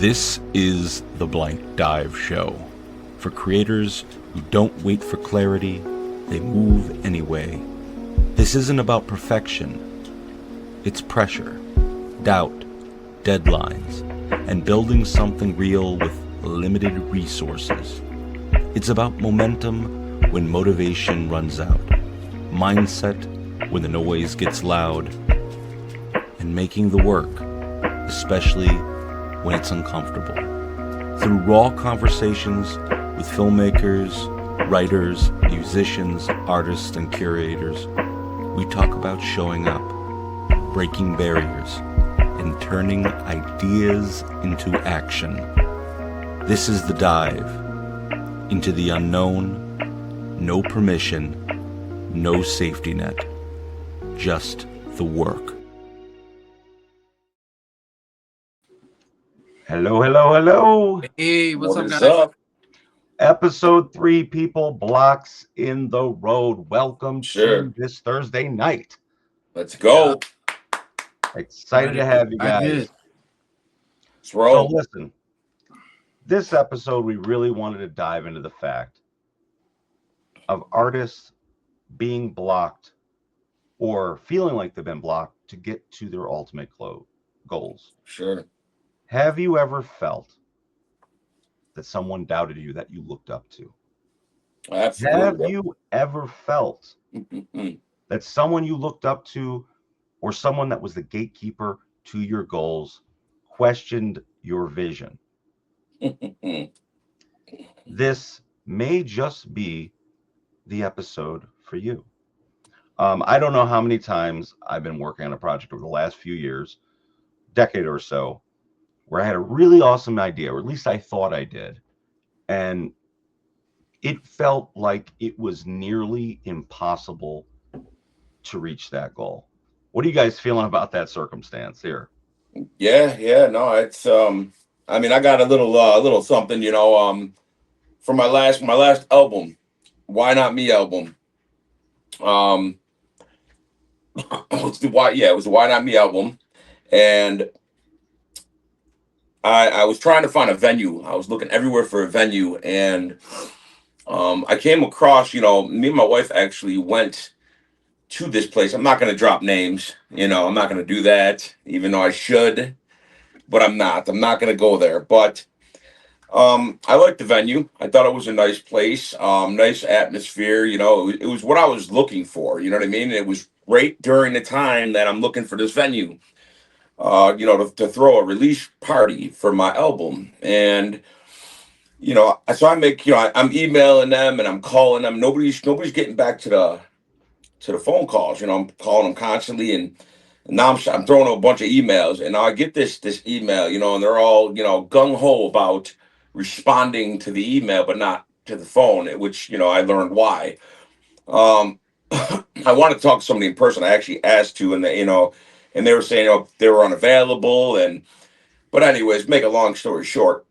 This is the Blank Dive Show for creators who don't wait for clarity, they move anyway. This isn't about perfection. It's pressure, doubt, deadlines, and building something real with limited resources. It's about momentum when motivation runs out, mindset when the noise gets loud, and making the work, especially when it's uncomfortable. Through raw conversations with filmmakers, writers, musicians, artists, and curators, we talk about showing up, breaking barriers, and turning ideas into action. This is the dive into the unknown, no permission, no safety net, just the work. Hello, hello, hello. Hey, what's What up, is guys? up? Episode 3, people, blocks in the road. Welcome Sure. to this Thursday night. Let's go. Excited to have you I guys. did. Let's So roll. listen, this episode, we really wanted to dive into the fact of artists being blocked or feeling like they've been blocked to get to their ultimate goals. Sure. Have you ever felt that someone doubted you that you looked up to? Absolutely. Have you ever felt that someone you looked up to or someone that was the gatekeeper to your goals questioned your vision? This may just be the episode for you. I don't know how many times I've been working on a project over the last few years, decade or so, where I had a really awesome idea, or at least I thought I did. And it felt like it was nearly impossible to reach that goal. What are you guys feeling about that circumstance here? Yeah, no, it's I mean, I got a little something, for my last album, Why Not Me album. It was the Why Not Me album. And I was trying to find a venue. I was looking everywhere for a venue, and I came across, me and my wife actually went to this place. I'm not going to drop names, I'm not going to do that, even though I should, but I'm not going to go there. But I liked the venue. I thought it was a nice place, nice atmosphere. It was what I was looking for. You know what I mean? It was right during the time that I'm looking for this venue, to throw a release party for my album. And so I make, I'm emailing them and I'm calling them. Nobody's getting back to the phone calls. I'm calling them constantly, and now I'm throwing a bunch of emails, and now I get this email, and they're all gung ho about responding to the email but not to the phone, which I learned why. I wanted to talk to somebody in person. I actually asked to, and they were saying they were unavailable, but anyways, make a long story short,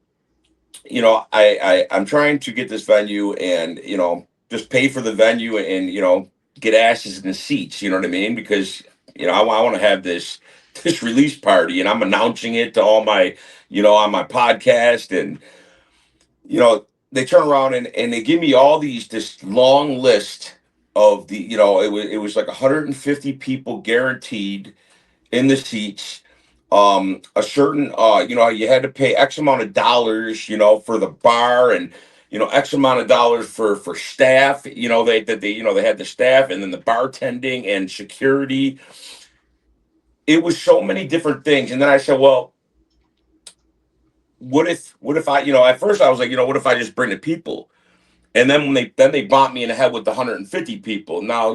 I'm trying to get this venue and just pay for the venue and get asses in the seats. You know what I mean? Because I want to have this release party, and I'm announcing it to all my on my podcast, and they turn around and they give me all this long list of it was like 150 people guaranteed in the seats. A certain you had to pay X amount of dollars for the bar, and X amount of dollars for staff. They had the staff, and then the bartending and security. It was so many different things. And then I said, well, what if I, at first I was like, what if I just bring the people? And then when they bopped me in the head with the 150 people. Now,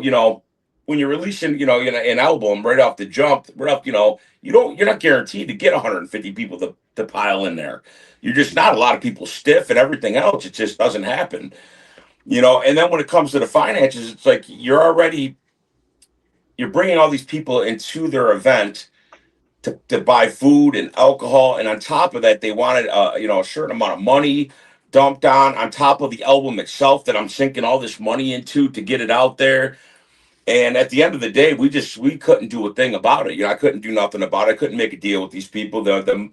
when you're releasing, an album right off the jump, you're not guaranteed to get 150 people to pile in there. You're just not. A lot of people stiff and everything else. It just doesn't happen. And then when it comes to the finances, it's like you're bringing all these people into their event to buy food and alcohol, and on top of that, they wanted a certain amount of money dumped on top of the album itself that I'm sinking all this money into to get it out there. And at the end of the day, we couldn't do a thing about it. You know, I couldn't do nothing about it. I couldn't make a deal with these people.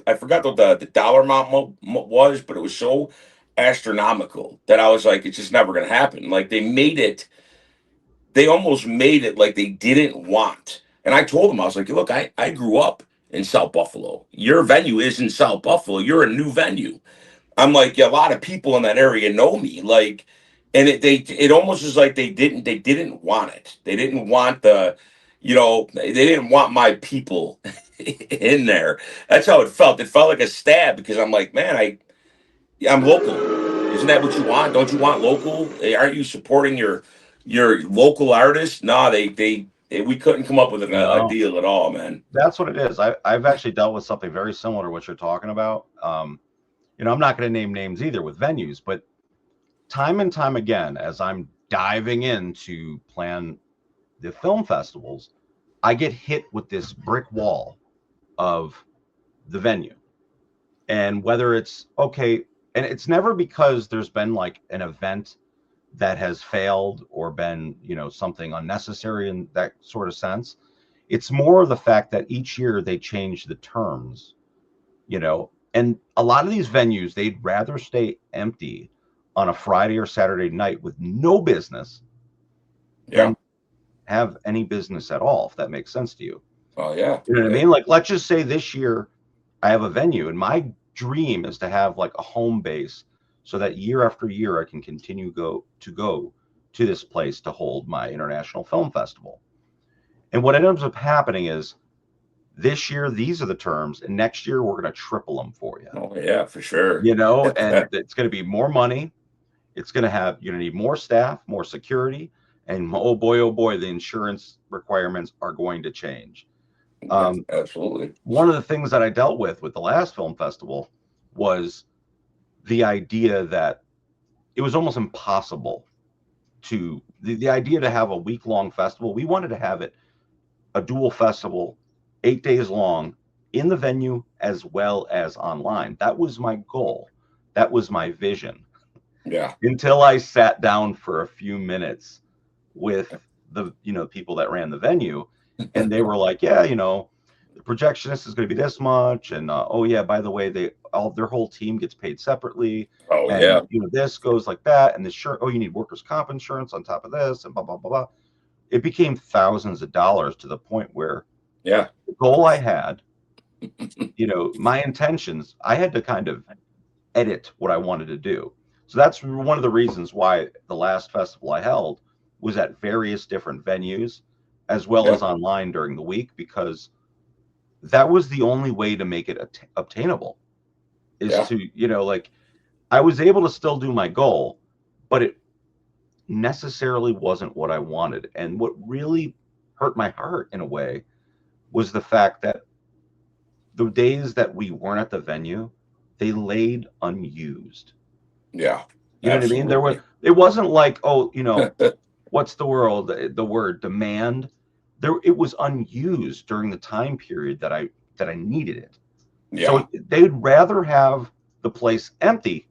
I forgot what the dollar amount was, but it was so astronomical that I was like, it's just never going to happen. Like they almost made it like they didn't want. And I told them, I was like, look, I grew up in South Buffalo. Your venue is in South Buffalo. You're a new venue. I'm like, yeah, a lot of people in that area know me. Like, and it almost was like they didn't want it. They didn't want they didn't want my people in there. That's how it felt. It felt like a stab because I'm like, man, I'm local. Isn't that what you want? Don't you want local? Aren't you supporting your local artists? No, we couldn't come up with a No, deal at all, man. that's what it is. I've actually dealt with something very similar to what you're talking about. I'm not going to name names either with venues, but time and time again, as I'm diving in to plan the film festivals, I get hit with this brick wall of the venue. And whether it's okay, and it's never because there's been like an event that has failed or been, something unnecessary in that sort of sense. It's more of the fact that each year they change the terms, and a lot of these venues, they'd rather stay empty on a Friday or Saturday night with no business Yeah. than have any business at all, if that makes sense to you. Oh yeah. You know what I mean? Like, let's just say this year I have a venue, and my dream is to have like a home base so that year after year I can continue go to this place to hold my international film festival. And what ends up happening is this year these are the terms, and next year we're going to triple them for you. Oh yeah, for sure. And it's going to be more money. It's going to have, you're going to need more staff, more security, and oh boy, the insurance requirements are going to change. Absolutely. One of the things that I dealt with the last film festival was the idea that it was almost impossible the idea to have a week-long festival. We wanted to have it a dual festival, 8 days long, in the venue as well as online. That was my goal. That was my vision. Yeah. Until I sat down for a few minutes with the people that ran the venue, and they were like, yeah, the projectionist is going to be this much, and oh yeah, by the way, their whole team gets paid separately. Oh and, yeah. This goes like that, and this oh, you need workers' comp insurance on top of this, and blah blah blah blah. It became thousands of dollars to the point where the goal I had, my intentions, I had to kind of edit what I wanted to do. So that's one of the reasons why the last festival I held was at various different venues as well as online during the week, because that was the only way to make it obtainable is to, like, I was able to still do my goal, but it necessarily wasn't what I wanted. And what really hurt my heart in a way was the fact that the days that we weren't at the venue, they laid unused. Yeah. You know what I mean? It wasn't like, oh, what's the word demand. It was unused during the time period that I needed it. Yeah. So they'd rather have the place empty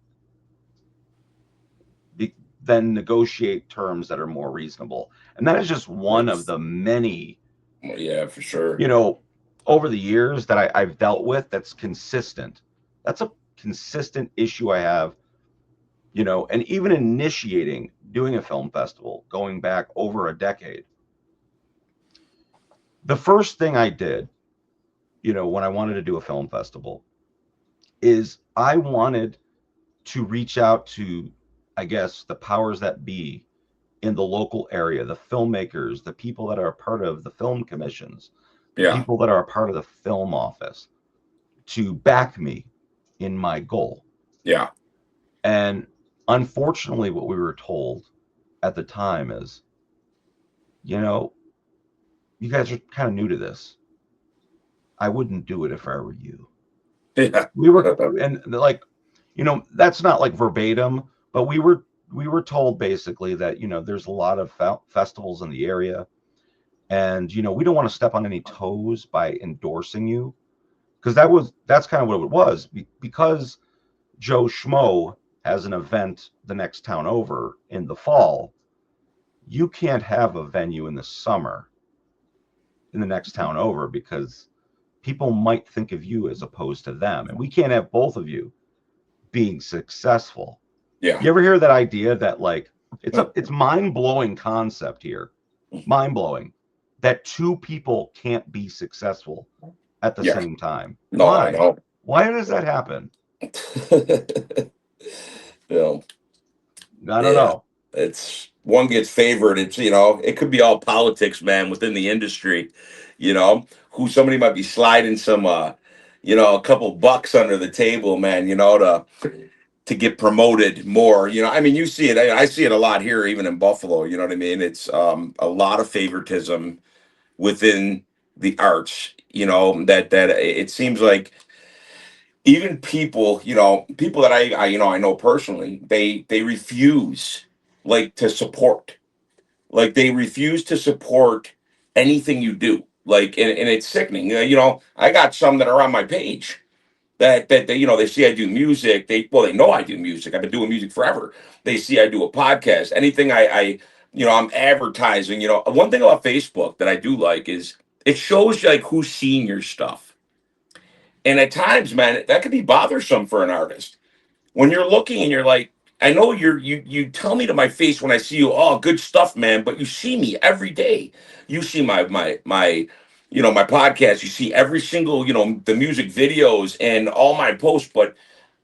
than negotiate terms that are more reasonable. And that is just one of the many, yeah, for sure, over the years that I've dealt with. That's consistent. That's a consistent issue I have, and even initiating doing a film festival going back over a decade. The first thing I did, when I wanted to do a film festival, is I wanted to reach out to, I guess, the powers that be in the local area, the filmmakers, the people that are a part of the film commissions, the people that are a part of the film office, to back me in my goal. Yeah. And unfortunately, what we were told at the time is, you guys are kind of new to this. I wouldn't do it if I were you. Yeah. We were, and like, that's not like verbatim, but we were told basically that, there's a lot of festivals in the area, and, we don't want to step on any toes by endorsing you, because that's kind of what it was, because Joe Schmo has an event the next town over in the fall. you can't have a venue in the summer in the next town over because people might think of you as opposed to them. And we can't have both of you being successful. Yeah. You ever hear that idea that like it's mind-blowing concept here. Mind-blowing that two people can't be successful at the Yeah. same time. No, Why? I know. Why does that happen? You know, I don't know. it's one gets favored. It's, it could be all politics, man, within the industry, who somebody might be sliding some, a couple bucks under the table, man, to get promoted more. I mean, you see it. I see it a lot here, even in Buffalo. You know what I mean? It's a lot of favoritism within the arts. That it seems like even people, people that I know personally, they refuse like to support, like they refuse to support anything you do. Like, and it's sickening. I got some that are on my page that they see I do music. They know I do music. I've been doing music forever. They see I do a podcast. Anything I'm advertising. One thing about Facebook that I do like is it shows you like who's seeing your stuff. And at times, man, that could be bothersome for an artist when you're looking and you're like, I know you tell me to my face when I see you, oh, good stuff, man, but you see me every day. You see my podcast, you see every single, the music videos and all my posts, but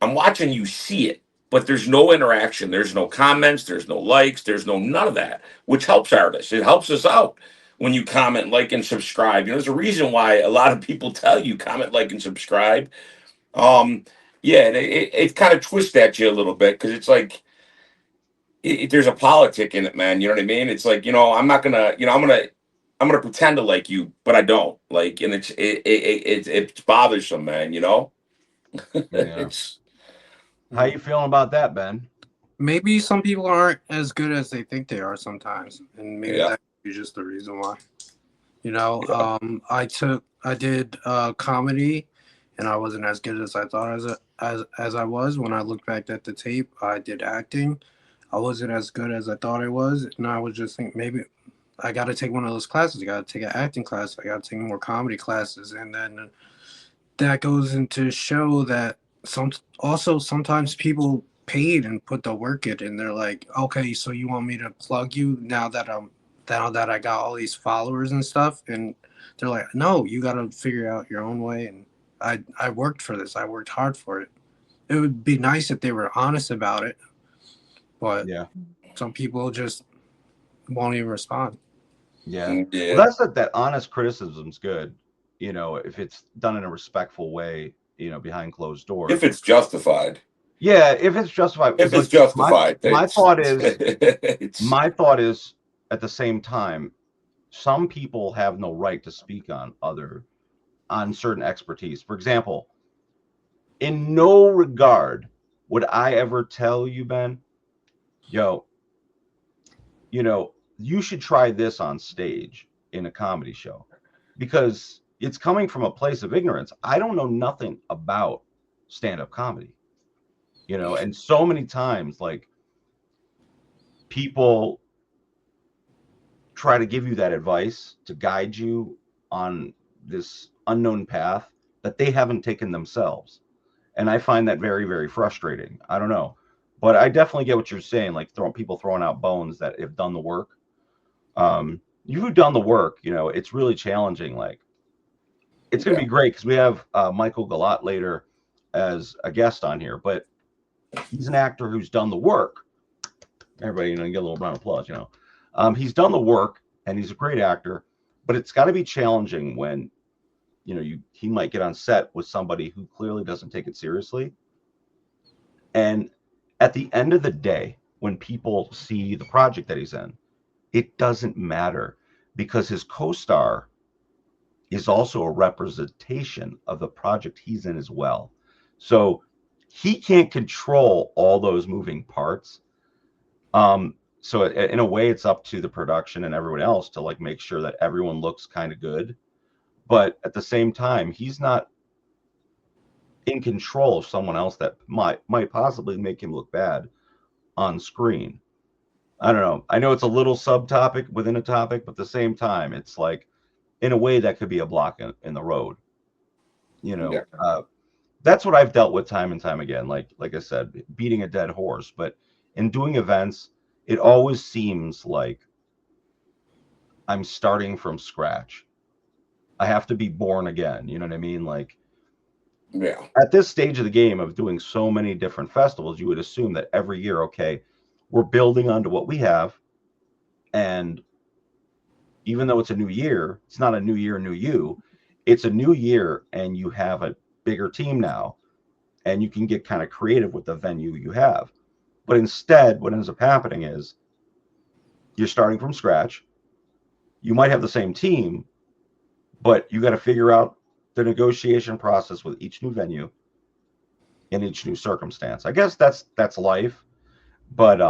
I'm watching you see it. But there's no interaction, there's no comments, there's no likes, there's no none of that, which helps artists. It helps us out when you comment, like, and subscribe. There's a reason why a lot of people tell you comment, like, and subscribe. Um, yeah, it kind of twists at you a little bit because it's like there's a politic in it, man. You know what I mean? It's like, I'm not gonna, I'm gonna pretend to like you, but I don't like, and it's bothersome, man. Yeah. It's How you feeling about that, Ben? Maybe some people aren't as good as they think they are sometimes, and maybe Yeah. that is just the reason why. Yeah. I did comedy, and I wasn't as good as I thought as I was. When I look back at the tape, I did acting. I wasn't as good as I thought I was, and I was just thinking maybe I got to take one of those classes. I got to take an acting class. I got to take more comedy classes, and then that goes into show that sometimes people paid and put the work in, and they're like, okay, so you want me to plug you now that I got all these followers and stuff, and they're like, no, you got to figure out your own way. And I worked for this. I worked hard for it. It would be nice if they were honest about it, but Yeah. some people just won't even respond. Yeah. Yeah. Well, that honest criticism's good. If it's done in a respectful way, behind closed doors. If it's justified. Yeah, if it's justified. If it's justified. My thought is it's at the same time, some people have no right to speak on certain expertise. For example, in no regard would I ever tell you, Ben, yo, you should try this on stage in a comedy show, because it's coming from a place of ignorance. I don't know nothing about stand-up comedy, and so many times, like, people try to give you that advice to guide you on this unknown path that they haven't taken themselves. And I find that very, very frustrating. I don't know, but I definitely get what you're saying, like people throwing out bones that have done the work. You've done the work, it's really challenging. Like, it's going to be great because we have Michael Galat later as a guest on here, but he's an actor who's done the work. Everybody, get a little round of applause. He's done the work and he's a great actor, but it's got to be challenging when, he might get on set with somebody who clearly doesn't take it seriously. And at the end of the day, when people see the project that he's in, it doesn't matter, because his co-star is also a representation of the project he's in as well. So he can't control all those moving parts. So in a way, it's up to the production and everyone else to like make sure that everyone looks kind of good. But at the same time, he's not in control of someone else that might possibly make him look bad on screen. I don't know. I know it's a little subtopic within a topic, but at the same time, it's like in a way that could be a block in the road. You Yeah. know, that's what I've dealt with time and time again. Like I said, beating a dead horse. But in doing events, it always seems like I'm starting from scratch. I have to be born again. You know what I mean? Like Yeah. at this stage of the game of doing so many different festivals, you would assume that every year, okay, we're building onto what we have, and even though it's a new year, it's not a new year, new you. It's a new year, and you have a bigger team now, and you can get kind of creative with the venue you have. But instead, what ends up happening is you're starting from scratch. You might have the same team, but you got to figure out the negotiation process with each new venue in each new circumstance. I guess that's life, but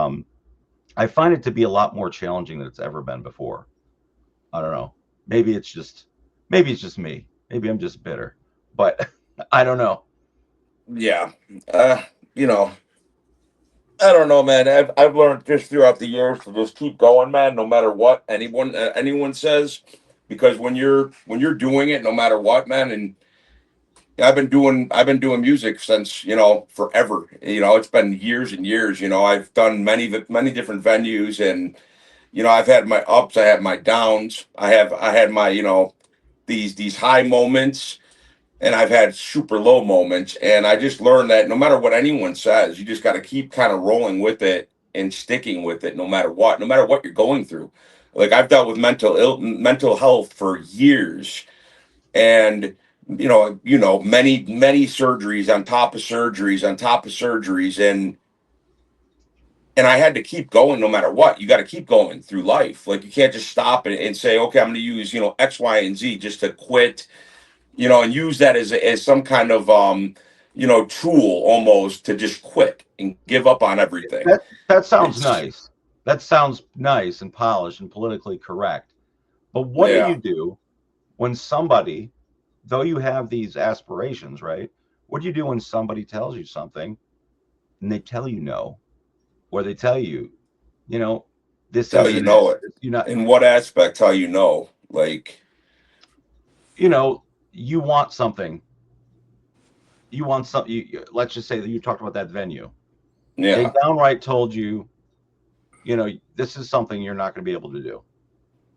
I find it to be a lot more challenging than it's ever been before. I don't know. Maybe it's just me. Maybe I'm just bitter. But I don't know. Yeah. Uh, you know, I don't know, man. I've learned just throughout the years to just keep going, man, no matter what anyone says, because when you're doing it, no matter what, man, and I've been doing music since forever. It's been years and years. I've done many different venues, and I've had my ups, I had my downs, I had my these high moments, and I've had super low moments. And I just learned that no matter what anyone says, you just got to keep kind of rolling with it and sticking with it, no matter what you're going through. Like I've dealt with mental health for years, and many surgeries on top of surgeries on top of surgeries, and I had to keep going no matter what. You got to keep going through life. Like you can't just stop and say, okay, I'm going to use X, Y, and Z just to quit, and use that as some kind of tool almost to just quit and give up on everything. That sounds It's nice. That sounds nice and polished and politically correct. But what do you Yeah, do when somebody, though you have these aspirations, right? What do you do when somebody tells you something and they tell you no, or they tell you, you know, this how isn't you it. know it. You're not, In what aspect? How you know? Like, you know, you want something. You want something. Let's just say that you talked about that venue. They yeah. downright told you, this is something you're not going to be able to do.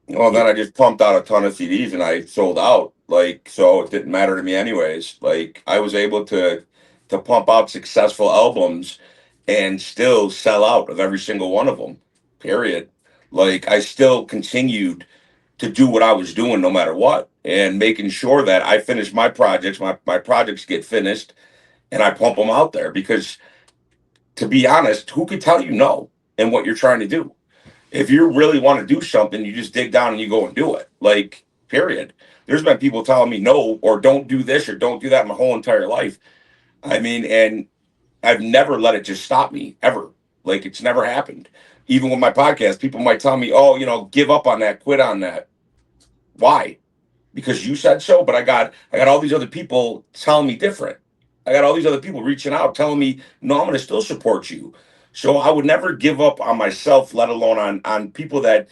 Well, You, then I just pumped out a ton of CDs and I sold out. Like, so it didn't matter to me anyways. Like, I was able to pump out successful albums and still sell out of every single one of them. Period. Like, I still continued to do what I was doing no matter what, and making sure that I finish my projects, my projects get finished, and I pump them out there because, to be honest, who could tell you no in what you're trying to do? If you really want to do something, you just dig down and you go and do it. Like, period. There's been people telling me no or don't do this or don't do that my whole entire life. I mean, and I've never let it just stop me ever. Like, it's never happened. Even with my podcast, people might tell me, "Oh, give up on that, quit on that." Why? Because you said so. But I got all these other people telling me different. I got all these other people reaching out telling me, "No, I'm going to still support you." So I would never give up on myself, let alone on people that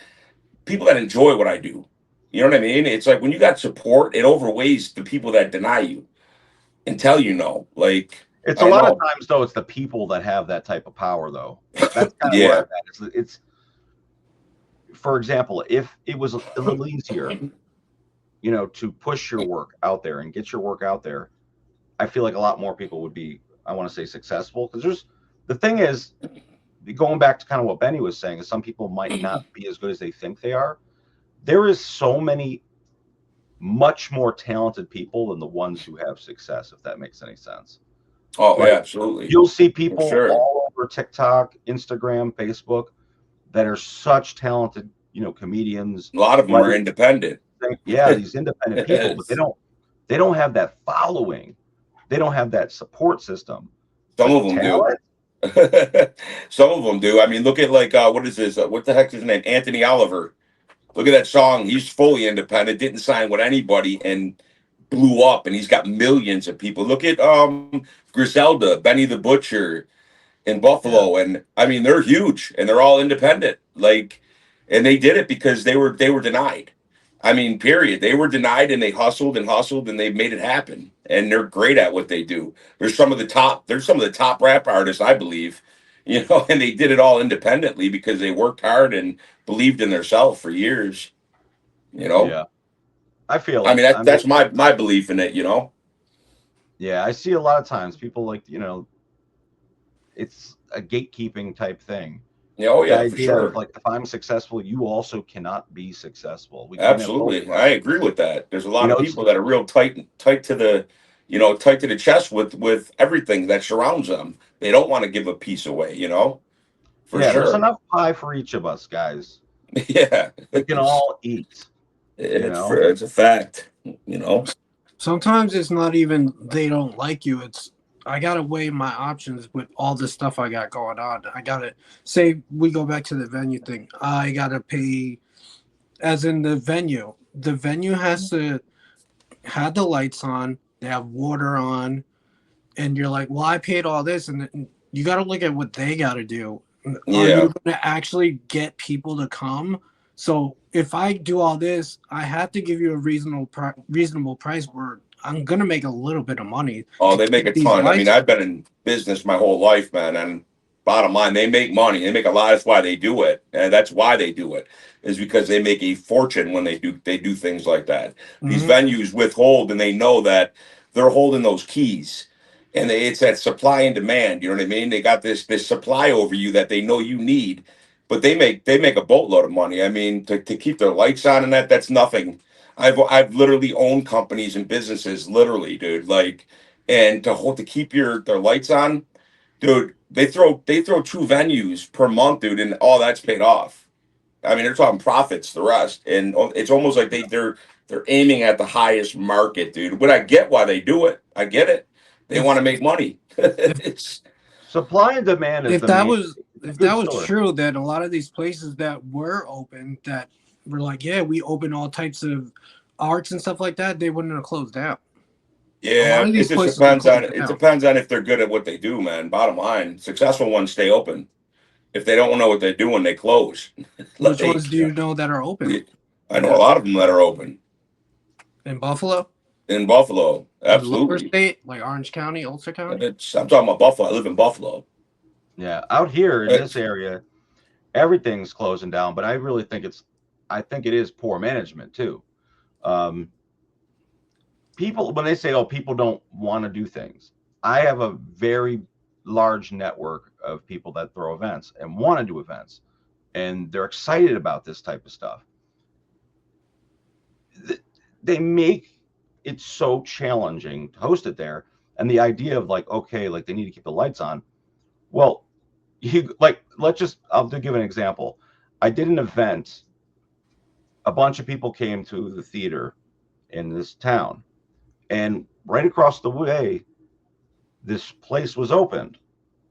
enjoy what I do. You know what I mean? It's like when you got support, it overweighs the people that deny you and tell you no. Like, it's I a don't lot of know. times though. It's the people that have that type of power, though. That's kind of where I'm Yeah. at. It's for example, if it was a little easier, to push your work out there and get your work out there, I feel like a lot more people would be, I want to say, successful. Because the thing is, going back to kind of what Benny was saying, is some people might not be as good as they think they are. There is so many much more talented people than the ones who have success, if that makes any sense. Oh, yeah, Like absolutely. you'll see For people sure. all over TikTok, Instagram, Facebook that are such talented, comedians, A lot of them are writers. independent. Yeah, these independent people, but Some they don't have that following. They don't have that support system. But of them do. talent, Some of them do. I mean, look at like what is this? What the heck is his name? Anthony Oliver. Look at that song. He's fully independent, didn't sign with anybody, and blew up. And he's got millions of people. Look at Griselda, Benny the Butcher. in Buffalo, and I mean they're huge and they're all independent. Like, and they did it because they were denied. I mean, period. They were denied and they hustled and hustled and they made it happen. And they're great at what they do. There's some of the top rap artists, I believe, and they did it all independently because they worked hard and believed in themselves for years. Yeah, I feel I like mean that's my belief in it. Yeah, I see a lot of times people like, it's a gatekeeping type thing. Yeah, oh The yeah, for idea of sure. like, if I'm successful, you also cannot be successful. We can't have both of Absolutely. I us. agree with that. There's a You lot of know, it's, people that are real tight to the tight to the chest with everything that surrounds them. They don't want to give a piece away, for yeah, there's sure. enough pie for each of us, guys. Yeah. We can all eat, you know? It's a fact. Sometimes it's not even they don't like you. It's I gotta weigh my options with all the stuff I got going on. I gotta say we go back to the venue thing. I gotta pay, as in the venue. The venue has to have the lights on. They have water on, and you're like, well, I paid all this, and you got to look at what they got to do. Are Yeah. you going to actually get people to come? So if I do all this, I have to give you a reasonable price where I'm going to make a little bit of money Oh, to they make keep a these ton. I mean, lights. I've been in business my whole life, man, and bottom line, they make money. They make a lot. That's why they do it, and that's why they do it is because they make a fortune when they do things like that. These Mhm. venues withhold, and they know that they're holding those keys, and it's that supply and demand. You know what I mean? They got this supply over you that they know you need, but they make a boatload of money. I mean, to keep their lights on and that's nothing. I've literally owned companies and businesses, literally, dude. Like, and to keep their lights on, dude. They throw two venues per month, dude, and all that's paid off. I mean, they're talking profits, the rest, and it's almost like they're aiming at the highest market, dude. But I get why they do it. I get it. They want If to make money. if It's Supply and demand is if the that main, was it's a if good that was source. true, then a lot of these places that were open that were like, yeah, we open all types of arts and stuff like that, they wouldn't have closed down. A lot yeah. of It these just places are depends on closed it down. depends on if they're good at what they do, man. Bottom line, successful ones stay open. If they don't know what they're doing, they close. Which ones Like, do you know that are open I know a lot of them that are open in Buffalo, in Buffalo. the lower Absolutely. state, like Orange County, Ulster County? I'm talking about Buffalo. I live in Buffalo. Yeah, out here in this It's, area, everything's closing down, but I think it is poor management too. Um, People, when they say, oh, people don't want to do things, I have a very large network of people that throw events and want to do events, and they're excited about this type of stuff. They make it so challenging to host it there, and the idea of like, okay, like they need to keep the lights on. Well, you like, I'll give an example. I did an event. A bunch of people came to the theater in this town, and right across the way, this place was opened,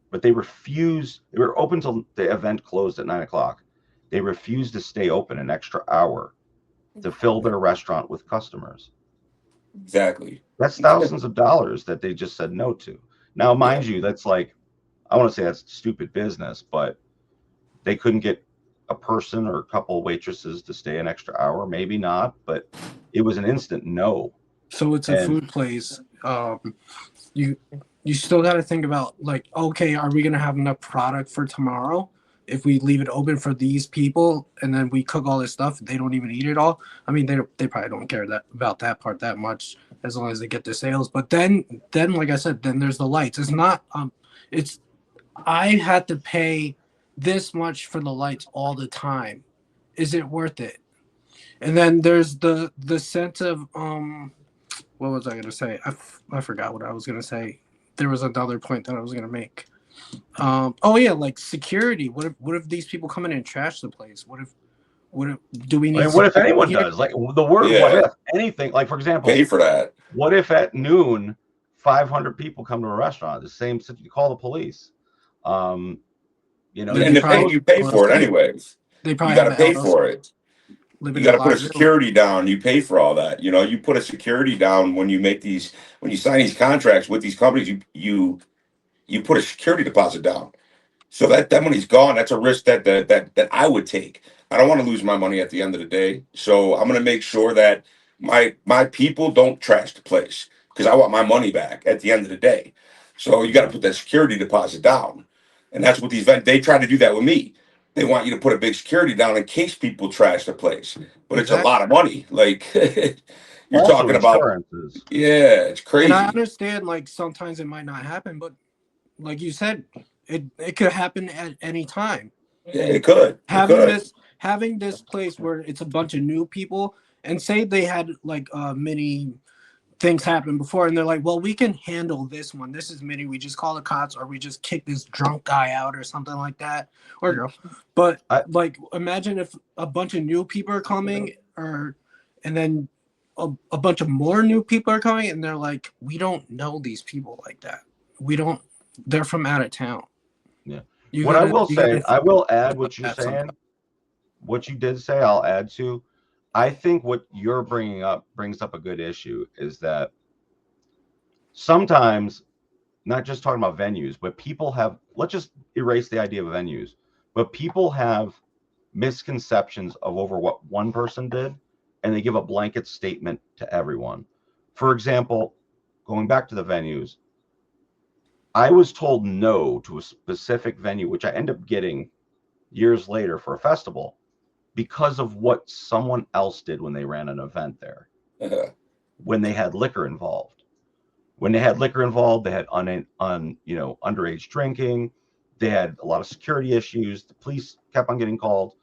but they refused. They were open till the event closed at 9 o'clock. They refused to stay open an extra hour to fill their restaurant with customers. exactly. That's thousands of dollars that they just said no to. Now, Yeah. mind you, that's like, I want to say that's stupid business, but they couldn't get a person or a couple of waitresses to stay an extra hour. Maybe not, but it was an instant no. So it's a And food place. You you still got to think about like, okay, are we gonna have enough product for tomorrow? If we leave it open for these people and then we cook all this stuff, they don't even eat it all. I mean, they probably don't care that about that part that much as long as they get the sales. But then like I said, then there's the lights. It's not it's I had to pay this much for the lights all the time. Is it worth it? And then there's the sense of what was I gonna say? I forgot what I was gonna say. There was another point that I was gonna make. Oh yeah, like security. What if these people come in and trash the place? What if do we I need mean, what if security anyone here? does? Like the word "what Yeah. if" anything. Like for Pay example, for that. what if at noon, 500 people come to a restaurant? The same, you call the police. Um, Then And they you probably close. you pay have for it LLC. anyways. They You probably got have to an pay LLC for it. You living got in to put a liability. security down. You pay for all that. You put a security down when you sign these contracts with these companies. You put a security deposit down. So that money's gone. That's a risk that I would take. I don't want to lose my money at the end of the day. So I'm gonna make sure that my people don't trash the place because I want my money back at the end of the day. So you got to Yeah. put that security deposit down, and that's what these events they try to do that with me. They want you to put a big security down in case people trash the place, but it's a Exactly. lot of money. Like you're Also, talking about, insurances. yeah, it's And I crazy. understand like sometimes it might not happen, but like you said, it could happen at any time. Yeah, And it could, it having could. this place where it's a bunch of new people, and say they had like many things happen before, and they're like, well, we can handle this one. This is mini. We just call the cops, or we just kick this drunk guy out, or something like that, or girl. But I like, imagine if a bunch of new people are coming, and then a bunch of more new people are coming, and they're like, we don't know these people like that. We don't. They're from out of town. yeah. You What I gotta. will You say, gotta I will add think what you're about that sometimes. saying. What you did say, I'll add to. I think what you're bringing up brings up a good issue is that sometimes, not just talking about venues, but people have, let's just erase the idea of venues, but people have misconceptions of over what one person did, and they give a blanket statement to everyone. For example, going back to the venues, I was told no to a specific venue, which I ended up getting years later for a festival because of what someone else did when they ran an event there, when they had liquor involved. When they had liquor involved, they had underage drinking. They had a lot of security issues. The police kept on getting called.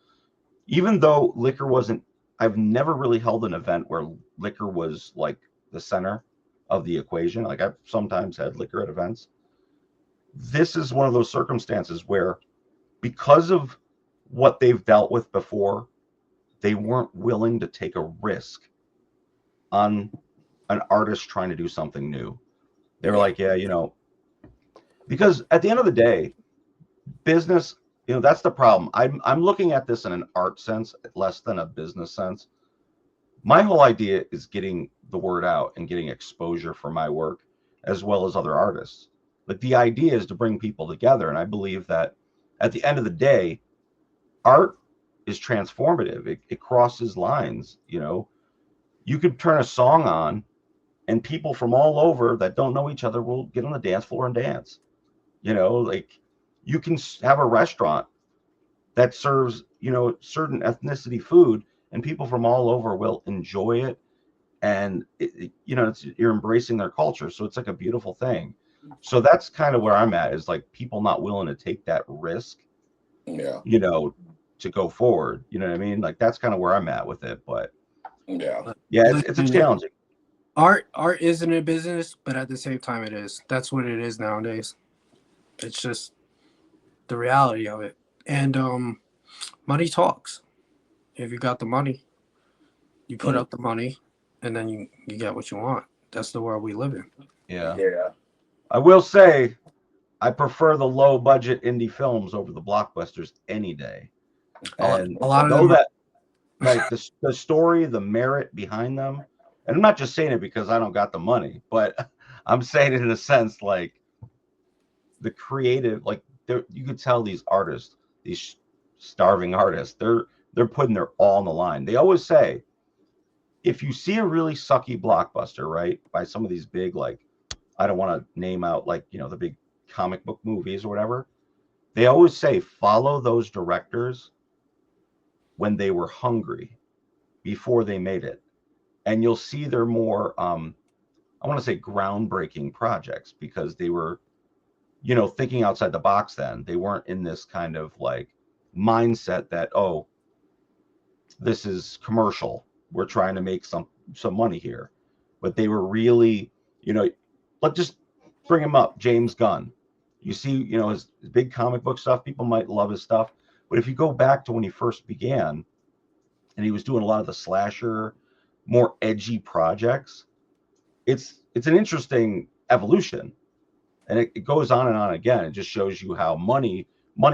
Even though liquor wasn't, I've never really held an event where liquor was like the center of the equation. Like I've sometimes had liquor at events. This is one of those circumstances where, because of what they've dealt with before, they weren't willing to take a risk on an artist trying to do something new. They were like, yeah, because at the end of the day, business, that's the problem. I'm looking at this in an art sense, less than a business sense. My whole idea is getting the word out and getting exposure for my work as well as other artists. Like the idea is to bring people together. And I believe that at the end of the day, art is transformative. It crosses lines. You could turn a song on and people from all over that don't know each other will get on the dance floor and dance. Like you can have a restaurant that serves, certain ethnicity food, and people from all over will enjoy it. And you're embracing their culture. So it's like a beautiful thing. So that's kind of where I'm at, is like people not willing to take that risk, Yeah, to go forward. You know what I mean? Like that's kind of where I'm at with it. But yeah. yeah, it's Listen, challenging. art isn't a business, but at the same time, it is. That's what it is nowadays. It's just the reality of it. And money talks. If you got the money, you put up the money, and then you get what you want. That's the world we live in. Yeah. Yeah. I will say I prefer the low budget indie films over the blockbusters any day. And A lot of know them that, like, the story, the merit behind them, and I'm not just saying it because I don't got the money, but I'm saying it in a sense, like the creative, like you could tell these artists, these starving artists, they're putting their all on the line. They always say, if you see a really sucky blockbuster, right, by some of these big, like, I don't want to name out, like, the big comic book movies or whatever, they always say follow those directors when they were hungry before they made it, and you'll see they're more I want to say groundbreaking projects, because they were thinking outside the box. Then they weren't in this kind of like mindset that, oh, this is commercial, we're trying to make some money here. But they were really, let's just bring him up, James Gunn. You see, his big comic book stuff, people might love his stuff, but if you go back to when he first began and he was doing a lot of the slasher, more edgy projects, it's an interesting evolution. And it goes on and on again. It just shows you how money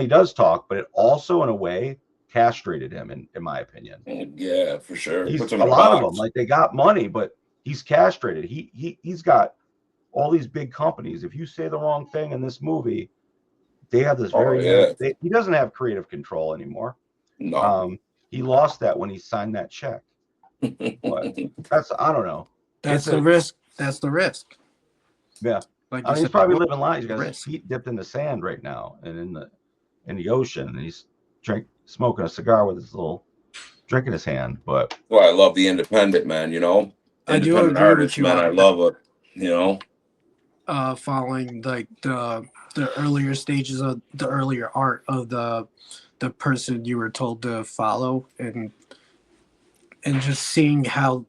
does talk, but it also in a way castrated him, in my opinion. Yeah, for sure. It puts He's them a in a lot of them, box. like, they got money, but he's castrated. He's got all these big companies. If you say the wrong thing in this movie, They have this Oh, very yeah. he doesn't have creative control anymore. No. He lost that when he signed that check. But I don't know. That's the risk. That's the risk. Yeah. Like I mean, you he's said, probably living life. He's got his risk. feet dipped in the sand right now and in the ocean, and he's smoking a cigar with his little drink in his hand. But That's why I love the independent, man, you know? I do Independent agree with artists, you man. I on love it, you know? following like the earlier stages of the earlier art of the person you were told to follow, and just seeing how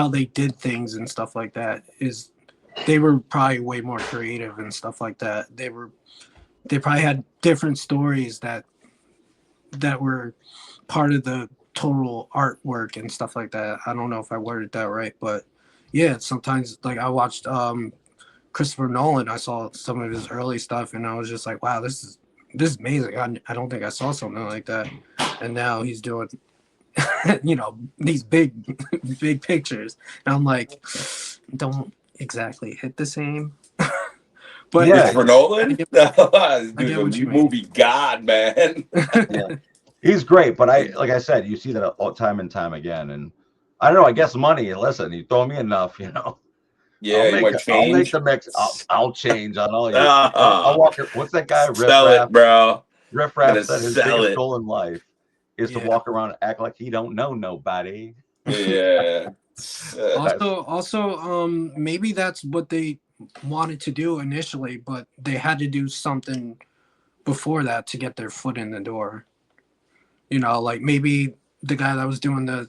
they did things and stuff like that. Is they were probably way more creative and stuff like that. They probably had different stories that were part of the total artwork and stuff like that. I don't know if I worded that right, but yeah, sometimes like I watched Christopher Nolan. I saw some of his early stuff and I was just like, wow, this is amazing. I don't think I saw something like that. And now he's doing these big pictures. And I'm like, don't exactly hit the same. But yeah, Christopher Nolan? Dude's a what you mean. movie god, man. yeah, he's great. But like I said, you see that all time and time again. And I don't know. I guess money. Listen, you throw me enough, Yeah, you might I'll make change. the mix. I'll change on all you. I'll walk. What's that guy? Sell it, bro. Riff Gonna Raff said his sell biggest it. goal in life is to walk around and act like he don't know nobody. Yeah. Also, maybe that's what they wanted to do initially, but they had to do something before that to get their foot in the door. Like maybe the guy that was doing the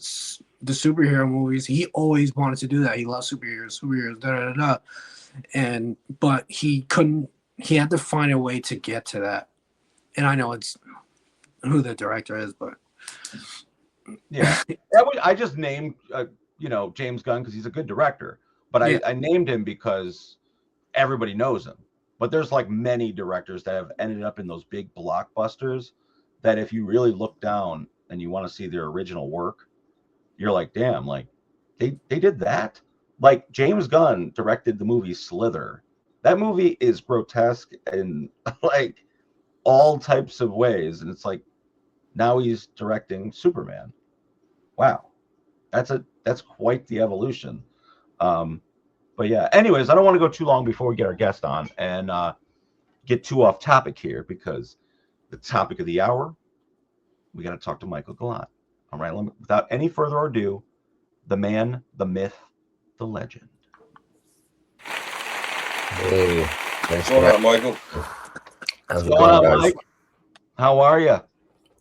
superhero movies, he always wanted to do that. He loves superheroes, but he couldn't. He had to find a way to get to that. And I know it's who the director is, but yeah, I just named James Gunn because he's a good director, but I named him because everybody knows him. But there's like many directors that have ended up in those big blockbusters that if you really look down and you want to see their original work, you're like, damn, like they did that. Like James Gunn directed the movie Slither. That movie is grotesque in like all types of ways, and it's like now he's directing Superman. Wow, that's quite the evolution. But yeah, anyways, I don't want to go too long before we get our guest on and get too off topic here, because the topic of the hour, we got to talk to Michael Galat. All right, without any further ado, the man, the myth, the legend. Hey, thanks What's for going that. on, Michael? How's it What's going going, on, guys? Mike? How are you?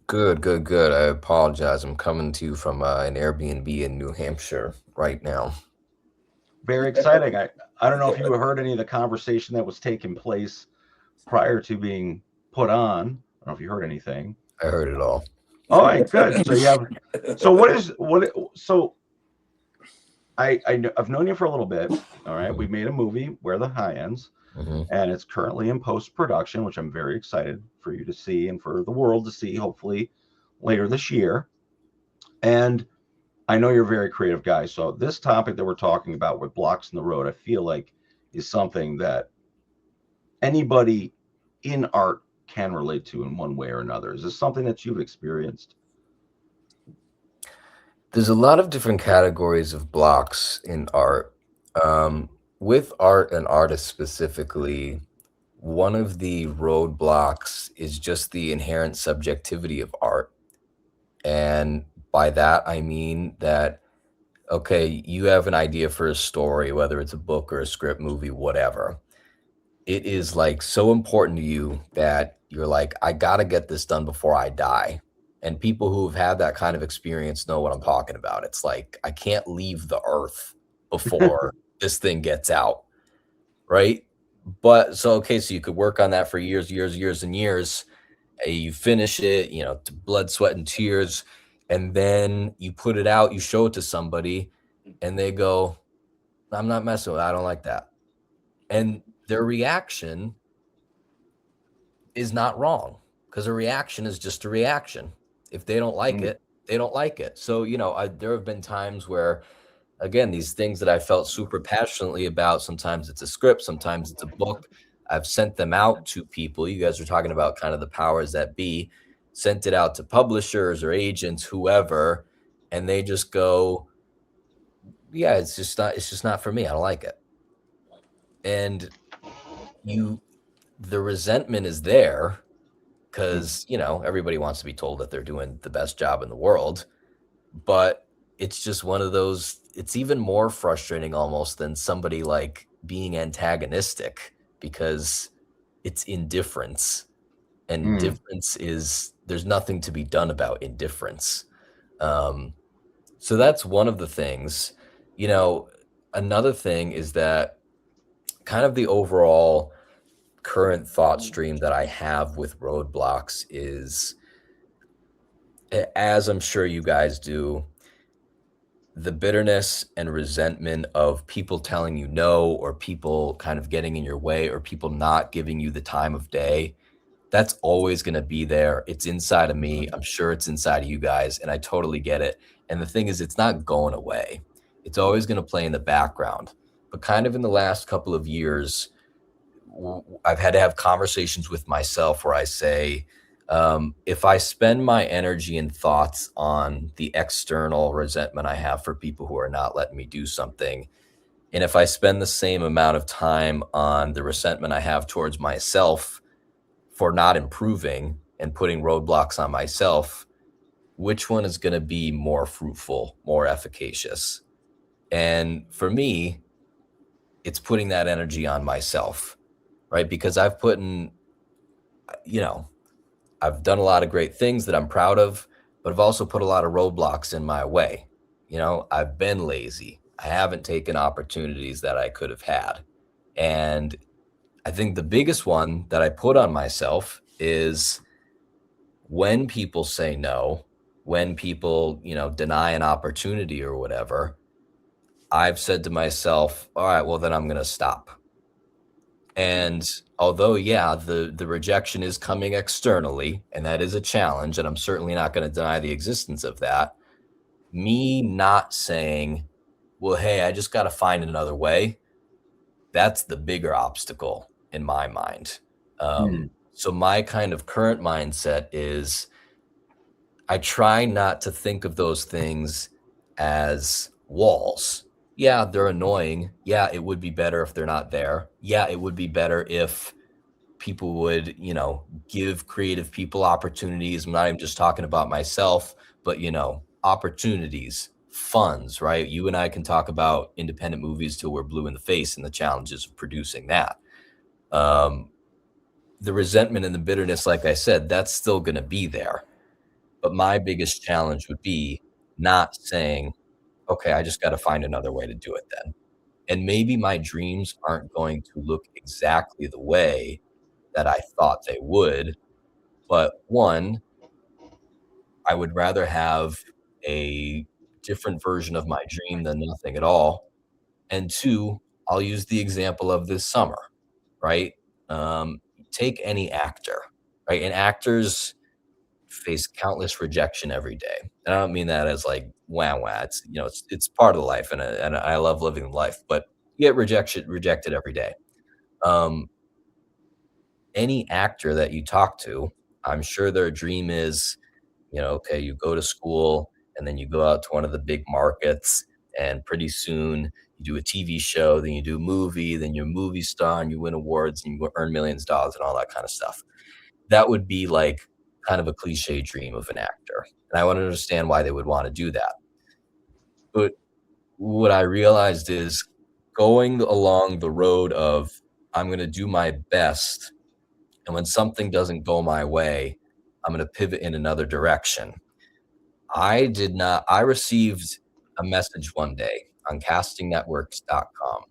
Good. I apologize. I'm coming to you from an Airbnb in New Hampshire right now. Very exciting. I don't know if you heard any of the conversation that was taking place prior to being put on. I don't know if you heard anything. I heard it all. All right, good. So I've known you for a little bit. All right, we made a movie, Where the High Ends, and it's currently in post-production, which I'm very excited for you to see and for the world to see, hopefully later this year. And I know you're a very creative guy, so this topic that we're talking about with blocks in the road, I feel like is something that anybody in art can relate to in one way or another. Is this something that you've experienced? There's a lot of different categories of blocks in art. With art and artists specifically, one of the roadblocks is just the inherent subjectivity of art. And by that, I mean that, okay, you have an idea for a story, whether it's a book or a script, movie, whatever. It is like so important to you that you're like, I got to get this done before I die. And people who've had that kind of experience know what I'm talking about. It's like, I can't leave the earth before this thing gets out. Right. But so, okay, so you could work on that for years and years. You finish it, to blood, sweat, and tears. And then you put it out, you show it to somebody and they go, I'm not messing with it. I don't like that. And their reaction is not wrong, because a reaction is just a reaction. If they don't like it, they don't like it. So, there have been times where, again, these things that I felt super passionately about, sometimes it's a script, sometimes it's a book. I've sent them out to people. You guys are talking about kind of the powers that be, sent it out to publishers or agents, whoever, and they just go, yeah, it's just not for me. I don't like it. And the resentment is there because, everybody wants to be told that they're doing the best job in the world, but it's just one of those, it's even more frustrating almost than somebody like being antagonistic, because it's indifference, and indifference is, there's nothing to be done about indifference. So that's one of the things. Another thing is that kind of the overall current thought stream that I have with roadblocks is, as I'm sure you guys do, the bitterness and resentment of people telling you no, or people kind of getting in your way, or people not giving you the time of day. That's always going to be there. It's inside of me. I'm sure it's inside of you guys, and I totally get it. And the thing is, it's not going away. It's always going to play in the background. But kind of in the last couple of years, I've had to have conversations with myself where I say, if I spend my energy and thoughts on the external resentment I have for people who are not letting me do something, and if I spend the same amount of time on the resentment I have towards myself for not improving and putting roadblocks on myself, which one is going to be more fruitful, more efficacious? And for me, it's putting that energy on myself, right? Because I've put in, I've done a lot of great things that I'm proud of, but I've also put a lot of roadblocks in my way. I've been lazy. I haven't taken opportunities that I could have had. And I think the biggest one that I put on myself is when people say no, when people, deny an opportunity or whatever, I've said to myself, all right, well, then I'm going to stop. And although, yeah, the rejection is coming externally, and that is a challenge, and I'm certainly not going to deny the existence of that, me not saying, well, hey, I just got to find another way, that's the bigger obstacle in my mind. So my kind of current mindset is I try not to think of those things as walls. Yeah, they're annoying. Yeah, it would be better if they're not there. Yeah, it would be better if people would, give creative people opportunities. I'm not even just talking about myself, but, opportunities, funds, right? You and I can talk about independent movies till we're blue in the face and the challenges of producing that. The resentment and the bitterness, like I said, that's still going to be there. But my biggest challenge would be not saying, okay, I just got to find another way to do it then. And maybe my dreams aren't going to look exactly the way that I thought they would. But one, I would rather have a different version of my dream than nothing at all. And two, I'll use the example of this summer, right? Take any actor, right? And actors face countless rejection every day. And I don't mean that as like wah. It's it's part of life, and I love living life, but you get rejected every day. Any actor that you talk to, I'm sure their dream is, okay, you go to school and then you go out to one of the big markets, and pretty soon you do a TV show, then you do a movie, then you're a movie star and you win awards and you earn millions of dollars and all that kind of stuff. That would be like kind of a cliche dream of an actor. And I want to understand why they would want to do that. But what I realized is going along the road of I'm going to do my best, and when something doesn't go my way, I'm going to pivot in another direction. I received a message one day on castingnetworks.com,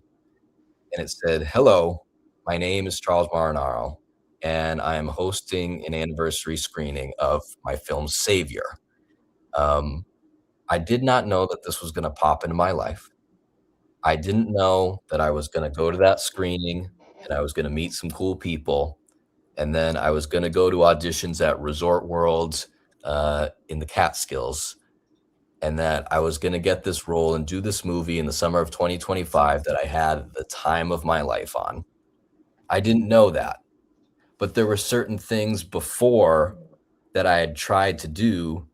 and it said, hello, my name is Charles Marinaro, and I am hosting an anniversary screening of my film Savior. I did not know that this was going to pop into my life. I didn't know that I was going to go to that screening and I was going to meet some cool people. And then I was going to go to auditions at Resort World in the Catskills. And that I was going to get this role and do this movie in the summer of 2025 that I had the time of my life on. I didn't know that. But there were certain things before that I had tried to do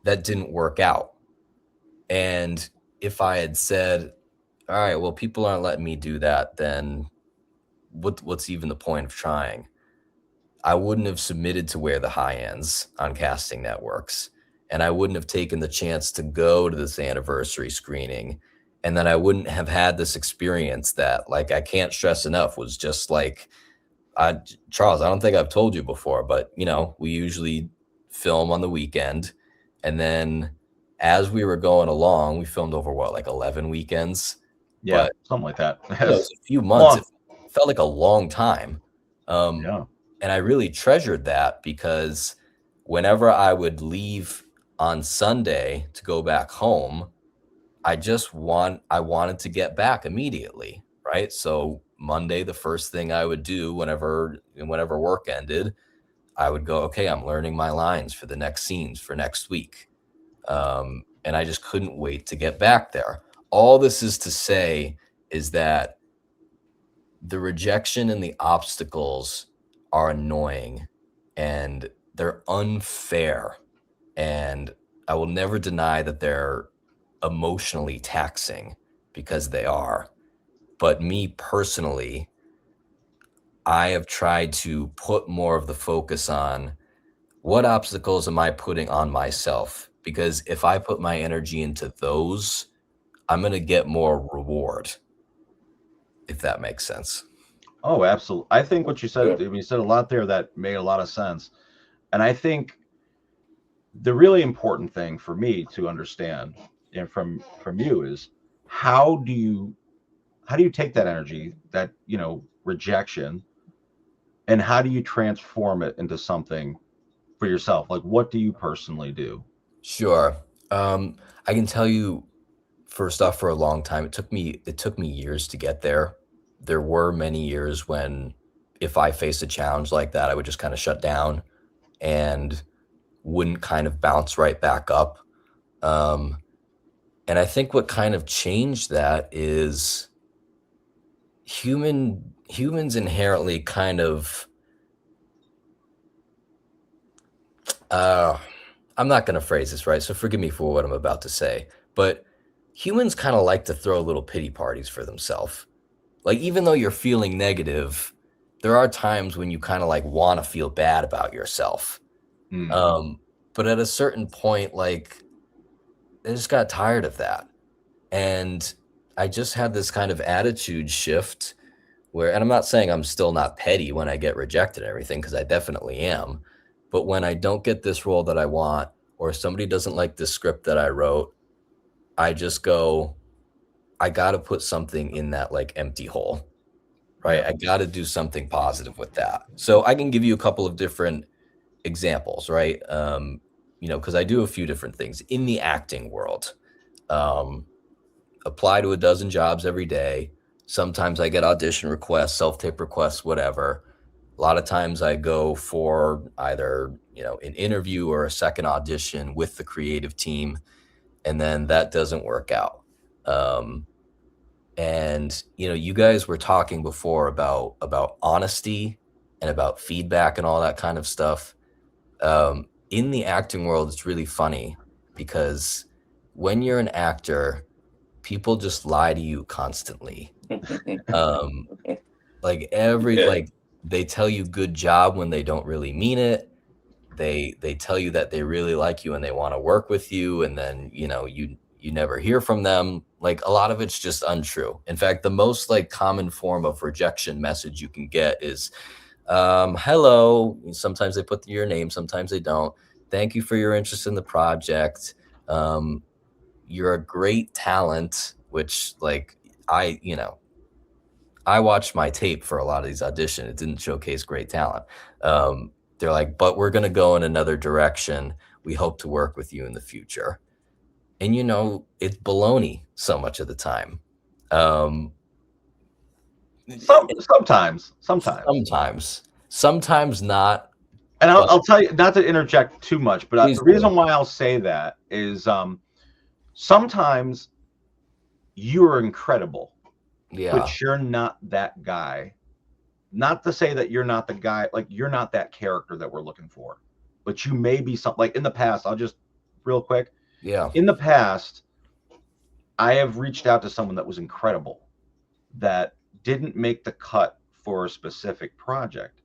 that didn't work out. And if I had said, all right, well, people aren't letting me do that, then what's even the point of trying? I wouldn't have submitted to wear the high ends on casting networks. And I wouldn't have taken the chance to go to this anniversary screening. And then I wouldn't have had this experience that, like, I can't stress enough, was just like, Charles, I don't think I've told you before, but, you know, we usually film on the weekend. And then as we were going along, we filmed over what, like 11 weekends? Yeah, But, something like that. you know, it was a few months. It felt like a long time. Yeah. And I really treasured that because whenever I would leave on Sunday to go back home, I wanted to get back immediately, right? So Monday, the first thing I would do whenever work ended, I would go, okay, I'm learning my lines for the next scenes for next week. And I just couldn't wait to get back there. All this is to say is that the rejection and the obstacles are annoying and they're unfair. And I will never deny that they're emotionally taxing, because they are. But me personally, I have tried to put more of the focus on what obstacles am I putting on myself? Because if I put my energy into those, I'm going to get more reward, if that makes sense. Oh, absolutely. I think what you said, you said a lot there that made a lot of sense. And I think the really important thing for me to understand, and from you, is how do you take that energy, that, you know, rejection, and how do you transform it into something for yourself? Like, what do you personally do? Sure. I can tell you, first off, for a long time, it took me years to get there. There were many years when, if I faced a challenge like that, I would just kind of shut down and wouldn't kind of bounce right back up. And I think what kind of changed that is humans inherently kind of, I'm not going to phrase this right, so forgive me for what I'm about to say, but humans kind of like to throw little pity parties for themselves. Like, even though you're feeling negative, there are times when you kind of like want to feel bad about yourself. But at a certain point, like, I just got tired of that. And I just had this kind of attitude shift where, and I'm not saying I'm still not petty when I get rejected and everything, because I definitely am. But when I don't get this role that I want, or somebody doesn't like the script that I wrote, I just go, I got to put something in that like empty hole, right? I got to do something positive with that. So I can give you a couple of different examples, right? You know, because I do a few different things in the acting world. Apply to a dozen jobs every day. Sometimes I get audition requests, self-tape requests, whatever. A lot of times I go for either, you know, an interview or a second audition with the creative team, and then that doesn't work out. And, you know, you guys were talking before about honesty and about feedback and all that kind of stuff. In the acting world, it's really funny because when you're an actor, people just lie to you constantly. Like like they tell you good job when they don't really mean it. They tell you that they really like you and they want to work with you, and then, you know, you never hear from them. Like, a lot of it's just untrue. In fact, the most like common form of rejection message you can get is, hello. Sometimes they put your name, sometimes they don't. Thank you for your interest in the project. You're a great talent, which, like, I watched my tape for a lot of these auditions. It didn't showcase great talent. They're like, but we're going to go in another direction. We hope to work with you in the future. And, you know, it's baloney so much of the time. Sometimes not. And I'll tell you, not to interject too much, but the reason why I'll say that is sometimes you are incredible, but you're not that guy not to say that you're not the guy, like you're not that character that we're looking for, but you may be something. Like in the past, I'll just real quick. Yeah. In the past, I have reached out to someone that was incredible that didn't make the cut for a specific project,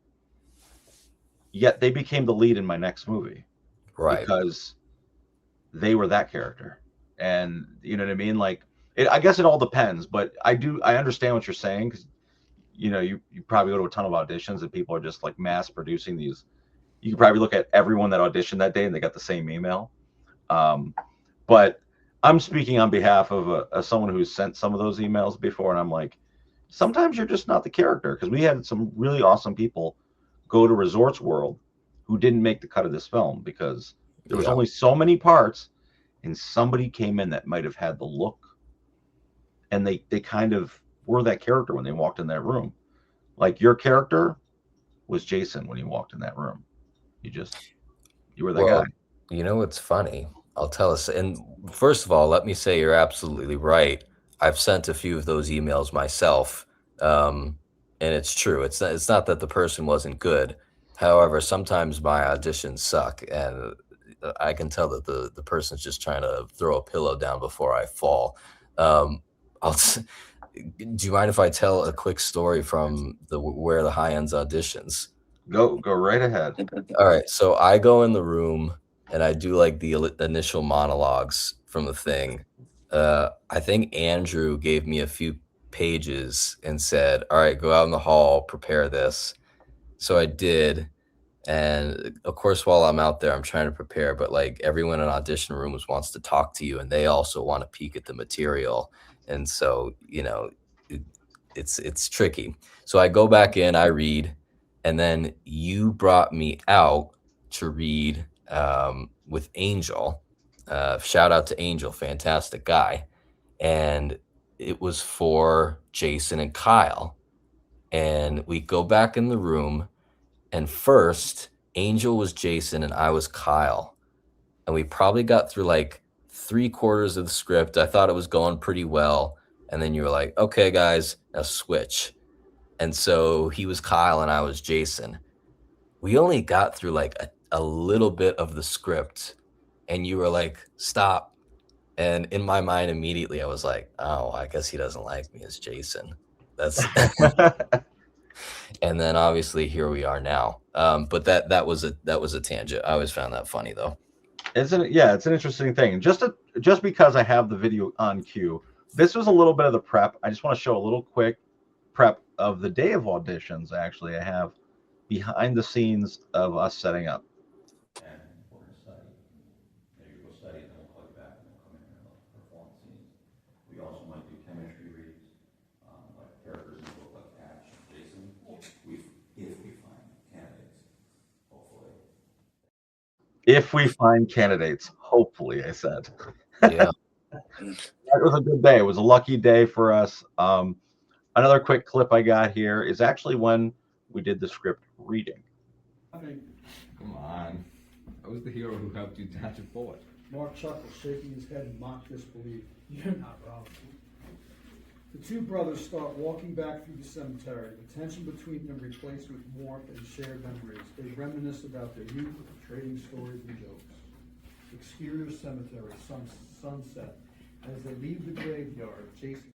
yet they became the lead in my next movie Right. because they were that character. And you know what I mean? Like, I guess it all depends, but I understand what you're saying, because you probably go to a ton of auditions and people are just like mass producing these. You can probably look at everyone that auditioned that day and they got the same email. But I'm speaking on behalf of someone who's sent some of those emails before, and I'm like, sometimes you're just not the character, because we had some really awesome people go to Resorts World who didn't make the cut of this film because there was only so many parts, and somebody came in that might have had the look, and they kind of were that character when they walked in that room. Like your character was Jason when he walked in that room. You were that guy. You know what's funny? I'll tell us. And first of all, let me say you're absolutely right. I've sent a few of those emails myself, and it's true. It's not that the person wasn't good. However, sometimes my auditions suck, and I can tell that the person's just trying to throw a pillow down before I fall. Do you mind if I tell a quick story from where the High Ends auditions? Go right ahead. All right, so I go in the room and I do like the initial monologues from the thing. I think Andrew gave me a few pages and said, "All right, go out in the hall, prepare this." So I did, and of course, while I'm out there, I'm trying to prepare, but like everyone in audition rooms wants to talk to you, and they also want to peek at the material, and so it's tricky. So I go back in, I read, and then you brought me out to read with Angel. Shout out to Angel, fantastic guy. And it was for Jason and Kyle. And we go back in the room, and first, Angel was Jason and I was Kyle. And we probably got through like 3/4 of the script. I thought it was going pretty well. And then you were like, "Okay, guys, now switch." And so he was Kyle and I was Jason. We only got through like a little bit of the script, and you were like, "Stop." And in my mind, immediately, I was like, "Oh, I guess he doesn't like me as Jason." That's and then obviously here we are now. But that was a tangent. I always found that funny though. Isn't it? Yeah, it's an interesting thing. Just because I have the video on cue, this was a little bit of the prep. I just want to show a little quick prep of the day of auditions. Actually, I have behind the scenes of us setting up. And we're going to study. Maybe we'll study, and then we'll call you back, and we'll come in here and we'll perform scenes. We also might do chemistry reads, like characters in the book, like Ash, Jason. If we find candidates, hopefully. If we find candidates, hopefully, I said. Yeah. That was a good day. It was a lucky day for us. Another quick clip I got here is actually when we did the script reading. Come on. I was the hero who helped you dodge a bullet. Mark chuckles, shaking his head in mock disbelief. You're not wrong. The two brothers start walking back through the cemetery, the tension between them replaced with warmth and shared memories. They reminisce about their youth, trading stories and jokes. Exterior cemetery, sunset. As they leave the graveyard, Jason...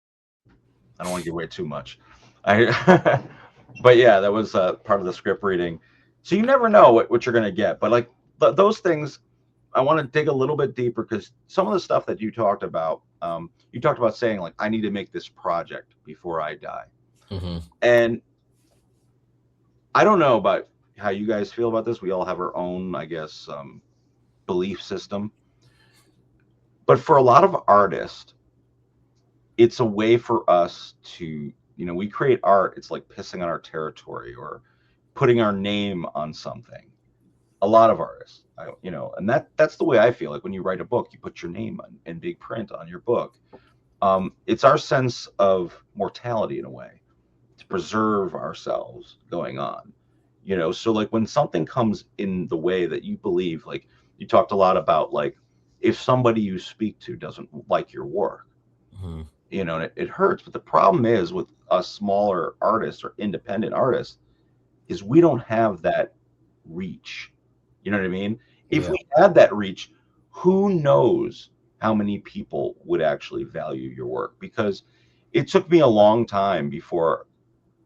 I don't want to give away too much. But yeah, that was part of the script reading. So you never know what you're going to get. But like those things, I want to dig a little bit deeper, because some of the stuff that you talked about saying like, I need to make this project before I die. Mm-hmm. And I don't know about how you guys feel about this. We all have our own, I guess, belief system. But for a lot of artists, it's a way for us to, we create art. It's like pissing on our territory or putting our name on something. A lot of artists, and that's the way I feel. Like when you write a book, you put your name in big print on your book. It's our sense of mortality in a way, to preserve ourselves going on. So like when something comes in the way that you believe, like you talked a lot about, like if somebody you speak to doesn't like your work, Mm-hmm. and it hurts. But the problem is with us smaller artists or independent artists, is we don't have that reach. You know what I mean? If Yeah. we had that reach, who knows how many people would actually value your work? Because it took me a long time before,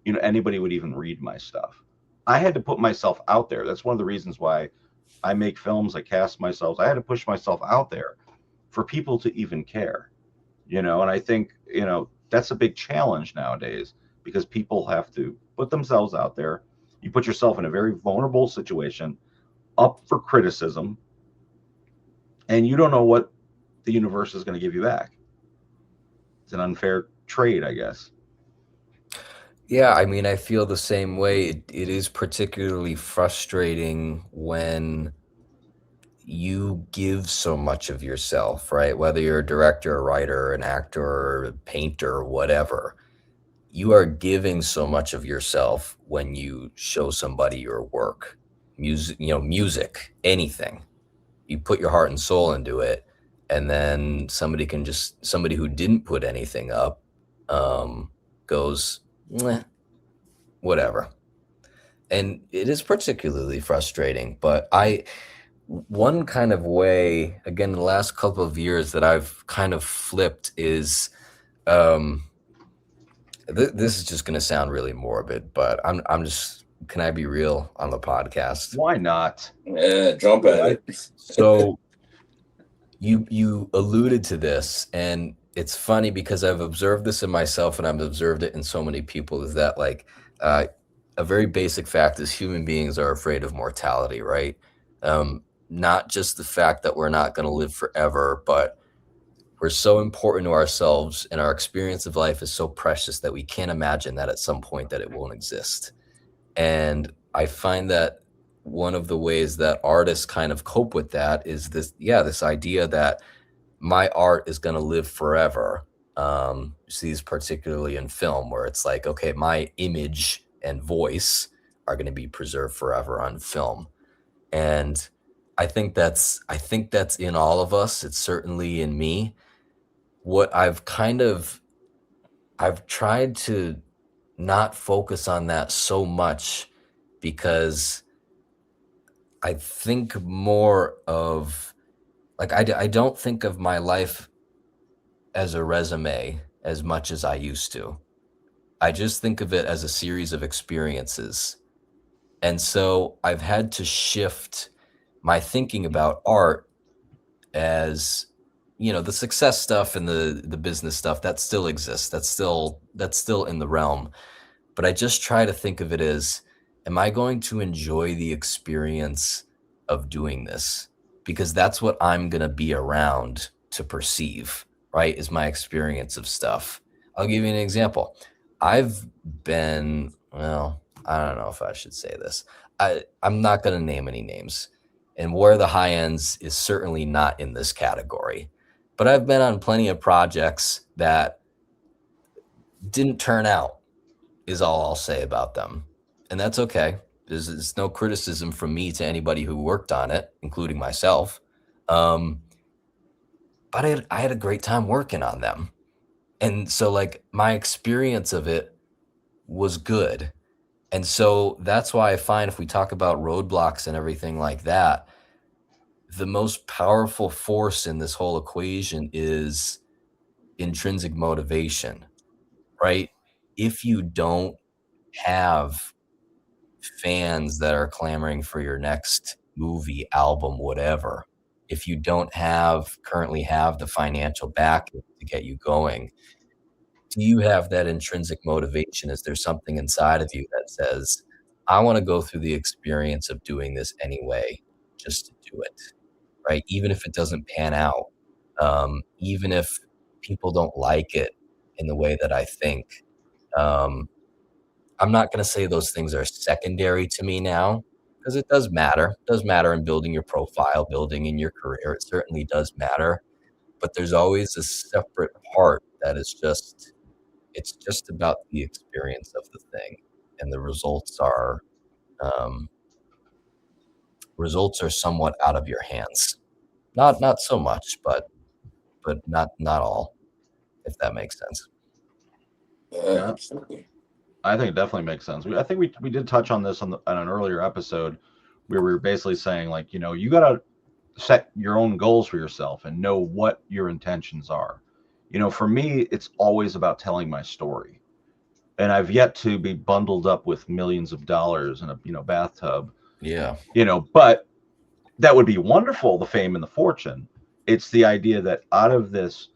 you know, anybody would even read my stuff. I had to put myself out there. That's one of the reasons why I make films, I cast myself. I had to push myself out there for people to even care, you know. And I think, you know, that's a big challenge nowadays because people have to put themselves out there. You put yourself in a very vulnerable situation, up for criticism, and you don't know what the universe is going to give you back. It's an unfair trade, I guess. Yeah, I mean, I feel the same way. It is particularly frustrating when you give so much of yourself, right? Whether you're a director, a writer, an actor, or a painter, or whatever, you are giving so much of yourself when you show somebody your work. Music, you know, music, anything. You put your heart and soul into it, and then somebody who didn't put anything up, goes, "Meh, whatever." And it is particularly frustrating, but one kind of way, again, the last couple of years that I've kind of flipped is, this is just going to sound really morbid, but I'm just, can I be real on the podcast? Why not? Yeah, jump at it. So you alluded to this, and it's funny because I've observed this in myself and I've observed it in so many people, is that like, a very basic fact is human beings are afraid of mortality, right? Not just the fact that we're not going to live forever, but we're so important to ourselves and our experience of life is so precious that we can't imagine that at some point that it won't exist. And I find that one of the ways that artists kind of cope with that is this idea that my art is going to live forever. You see this particularly in film where it's like, okay, my image and voice are going to be preserved forever on film. And I think that's in all of us. It's certainly in me. What I've tried to not focus on that so much because I think more of like, I don't think of my life as a resume as much as I used to. I just think of it as a series of experiences. And so I've had to shift my thinking about art as, you know, the success stuff and the business stuff that still exists. That's still in the realm. But I just try to think of it as, am I going to enjoy the experience of doing this? Because that's what I'm going to be around to perceive, right? Is my experience of stuff. I'll give you an example. I've been, well, I don't know if I should say this. I'm not going to name any names. And Where the High Ends is certainly not in this category. But I've been on plenty of projects that didn't turn out, is all I'll say about them. And that's okay. There's no criticism from me to anybody who worked on it, including myself. But I had a great time working on them. And so like my experience of it was good. And so that's why I find if we talk about roadblocks and everything like that, the most powerful force in this whole equation is intrinsic motivation, right? If you don't have fans that are clamoring for your next movie, album, whatever, if you don't currently have the financial backing to get you going, do you have that intrinsic motivation? Is there something inside of you that says, I want to go through the experience of doing this anyway, just to do it, right? Even if it doesn't pan out, even if people don't like it in the way that I think, I'm not going to say those things are secondary to me now, because it does matter. It does matter in building your profile, building in your career. It certainly does matter. But there's always a separate part that is just, it's just about the experience of the thing. And the results are somewhat out of your hands. Not so much, but not all, if that makes sense. Absolutely. I think it definitely makes sense. I think we did touch on this on an earlier episode where we were basically saying, like, you know, you got to set your own goals for yourself and know what your intentions are. You know, for me, it's always about telling my story. And I've yet to be bundled up with millions of dollars in a, you know, bathtub, Yeah. you know, but that would be wonderful, the fame and the fortune. It's the idea that out of this,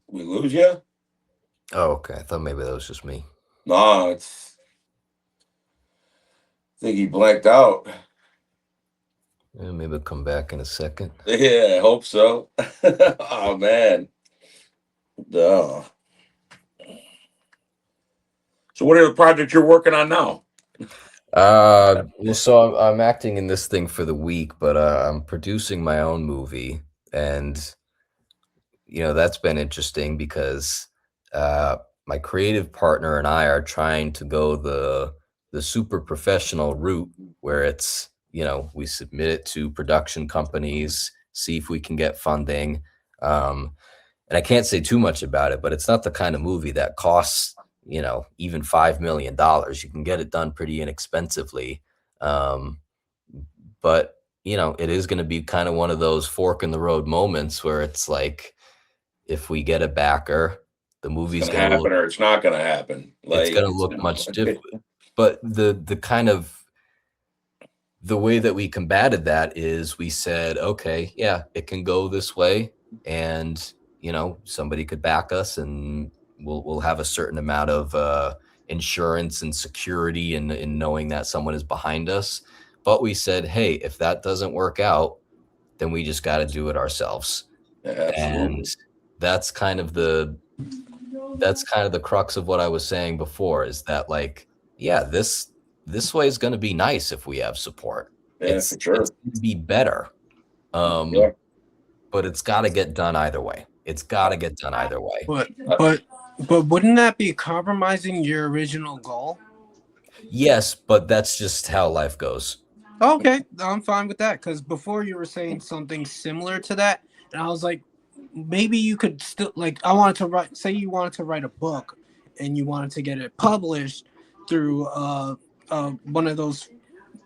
We lose you? Oh, okay. I thought maybe that was just me. No, it's. I think he blanked out. Yeah, maybe I'll come back in a second. Yeah, I hope so. Oh man. Duh. So, what are the projects you're working on now? Well, so I'm acting in this thing for the week, but I'm producing my own movie, and you know that's been interesting because my creative partner and I are trying to go the super professional route where it's, you know, we submit it to production companies, see if we can get funding. And I can't say too much about it, but it's not the kind of movie that costs, you know, even $5 million. You can get it done pretty inexpensively. Um, but, you know, it is going to be kind of one of those fork in the road moments where it's like, if we get a backer, the It's movie's gonna going to happen look, or it's not gonna happen. it's Like, going to look much different. But the kind of the way that we combated that is we said, okay, yeah, it can go this way, and you know, somebody could back us, and we'll have a certain amount of insurance and security in knowing that someone is behind us. But we said, hey, if that doesn't work out, then we just got to do it ourselves. yeah, And absolutely. that's kind of the crux of what I was saying before, is that, like, yeah, this way is going to be nice if we have support. Yeah, It's for sure. going to be better. Yeah. But it's got to get done either way. It's got to get done either way. But wouldn't that be compromising your original goal? Yes, but that's just how life goes. Okay, I'm fine with that, because before you were saying something similar to that, and I was like, maybe you could still, like, I wanted to write, say you wanted to write a book and you wanted to get it published through one of those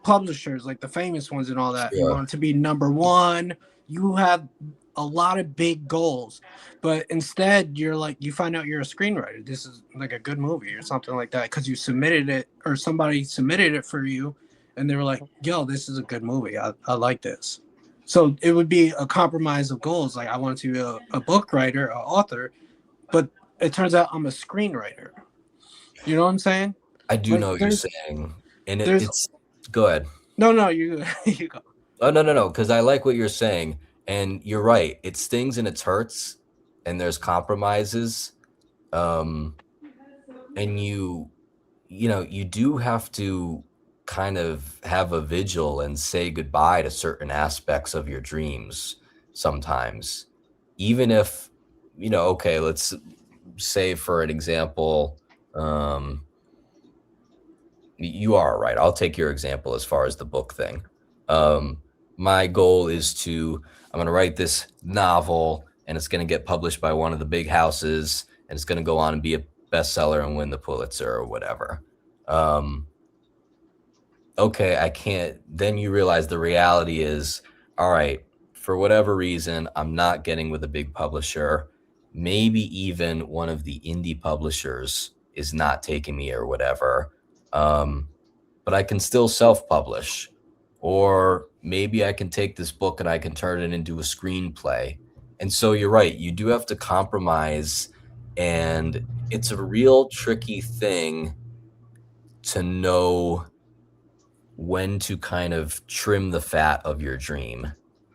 publishers, like the famous ones and all that. You Sure. want it to be number one. You have a lot of big goals, but instead you're like, you find out you're a screenwriter. This is like a good movie or something like that because you submitted it, or somebody submitted it for you, and they were like, yo, this is a good movie. I like this. So it would be a compromise of goals. Like, I want to be a book writer, an author, but it turns out I'm a screenwriter. You know what I'm saying? I do Like, know what you're there's- saying. And there's- it's go ahead. No, you you go. Oh, no, because I like what you're saying. And you're right. It stings and it hurts, and there's compromises. And you know, you do have to kind of have a vigil and say goodbye to certain aspects of your dreams sometimes. Even if, you know, okay, let's say for an example, you are right. I'll take your example as far as the book thing. My goal is I'm going to write this novel, and it's going to get published by one of the big houses, and it's going to go on and be a bestseller and win the Pulitzer or whatever. Okay, I can't. Then you realize the reality is, all right, for whatever reason, I'm not getting with a big publisher. Maybe even one of the indie publishers is not taking me or whatever. But I can still self-publish, or maybe I can take this book and I can turn it into a screenplay. And so you're right, you do have to compromise, and it's a real tricky thing to know when to kind of trim the fat of your dream.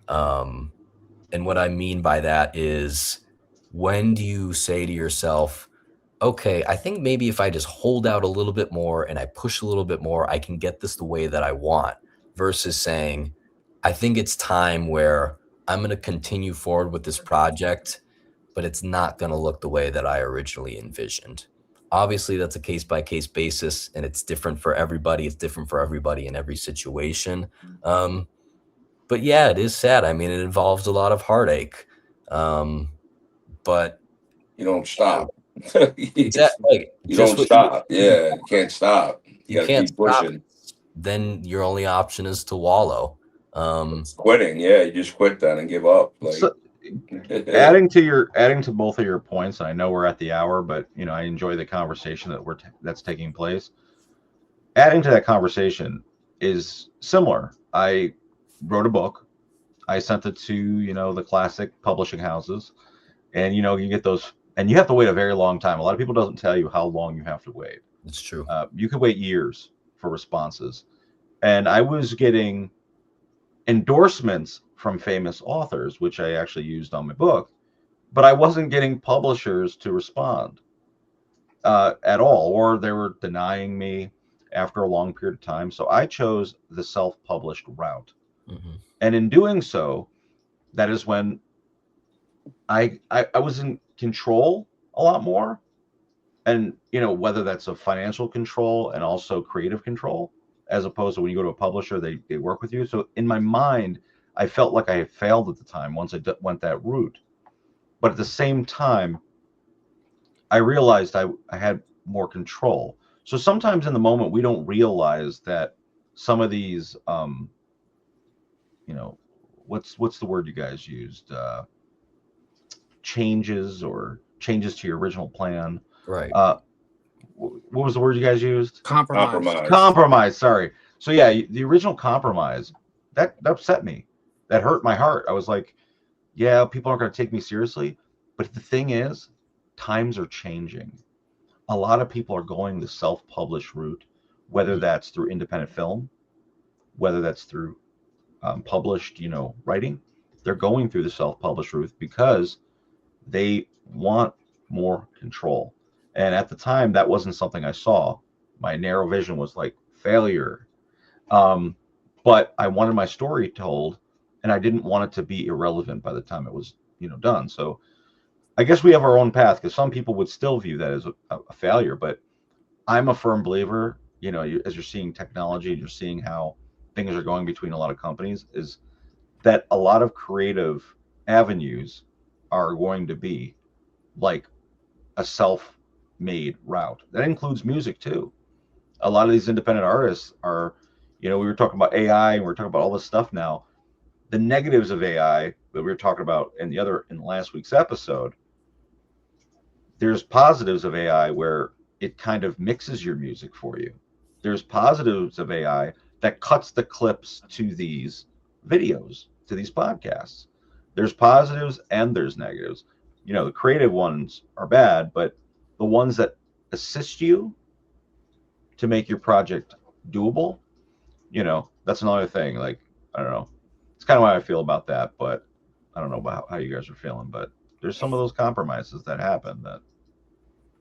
And what I mean by that is, when do you say to yourself, okay, I think maybe if I just hold out a little bit more and I push a little bit more, I can get this the way that I want, versus saying, I think it's time where I'm going to continue forward with this project, but it's not going to look the way that I originally envisioned. Obviously, that's a case-by-case basis, and it's different for everybody. It's different for everybody in every situation. but yeah, it is sad. I mean, it involves a lot of heartache. But You don't stop. exactly, You just don't what stop. Yeah, you can't stop. You you got to can't keep stop. pushing. Then your only option is to wallow. It's quitting. Yeah, you just quit then and give up. Like, So, adding to both of your points, and I know we're at the hour, but I enjoy the conversation that's taking place. Adding to that conversation is similar. I wrote a book. I sent it to the classic publishing houses, and you get those, and you have to wait a very long time. A lot of people doesn't tell you how long you have to wait. It's true. You could wait years for responses, and I was getting endorsements from famous authors, which I actually used on my book, but I wasn't getting publishers to respond at all, or they were denying me after a long period of time. So I chose the self-published route. Mm-hmm. And in doing so, that is when I was in control a lot more. And, whether that's a financial control and also creative control, as opposed to when you go to a publisher, they work with you. So in my mind, I felt like I had failed at the time once I went that route. But at the same time, I realized I had more control. So sometimes in the moment, we don't realize that some of these, what's the word you guys used? Changes to your original plan. Right. What was the word you guys used? Compromise. Sorry. So yeah, the original compromise that upset me. That hurt my heart. I was like, yeah, people aren't going to take me seriously. But the thing is, times are changing. A lot of people are going the self-published route, whether that's through independent film, whether that's through published, writing. They're going through the self-published route because they want more control. And at the time, that wasn't something I saw. My narrow vision was like failure. But I wanted my story told, and I didn't want it to be irrelevant by the time it was, done. So I guess we have our own path, because some people would still view that as a failure. But I'm a firm believer, as you're seeing technology and you're seeing how things are going between a lot of companies, is that a lot of creative avenues are going to be like a self-made route. That includes music too. A lot of these independent artists are, we were talking about AI and we're talking about all this stuff now. The negatives of AI that we were talking about in last week's episode, there's positives of AI where it kind of mixes your music for you. There's positives of AI that cuts the clips to these videos, to these podcasts. There's positives and there's negatives. The creative ones are bad, but the ones that assist you to make your project doable, that's another thing. Like, I don't know. It's kind of how I feel about that, but I don't know about how you guys are feeling. But there's some of those compromises that happen that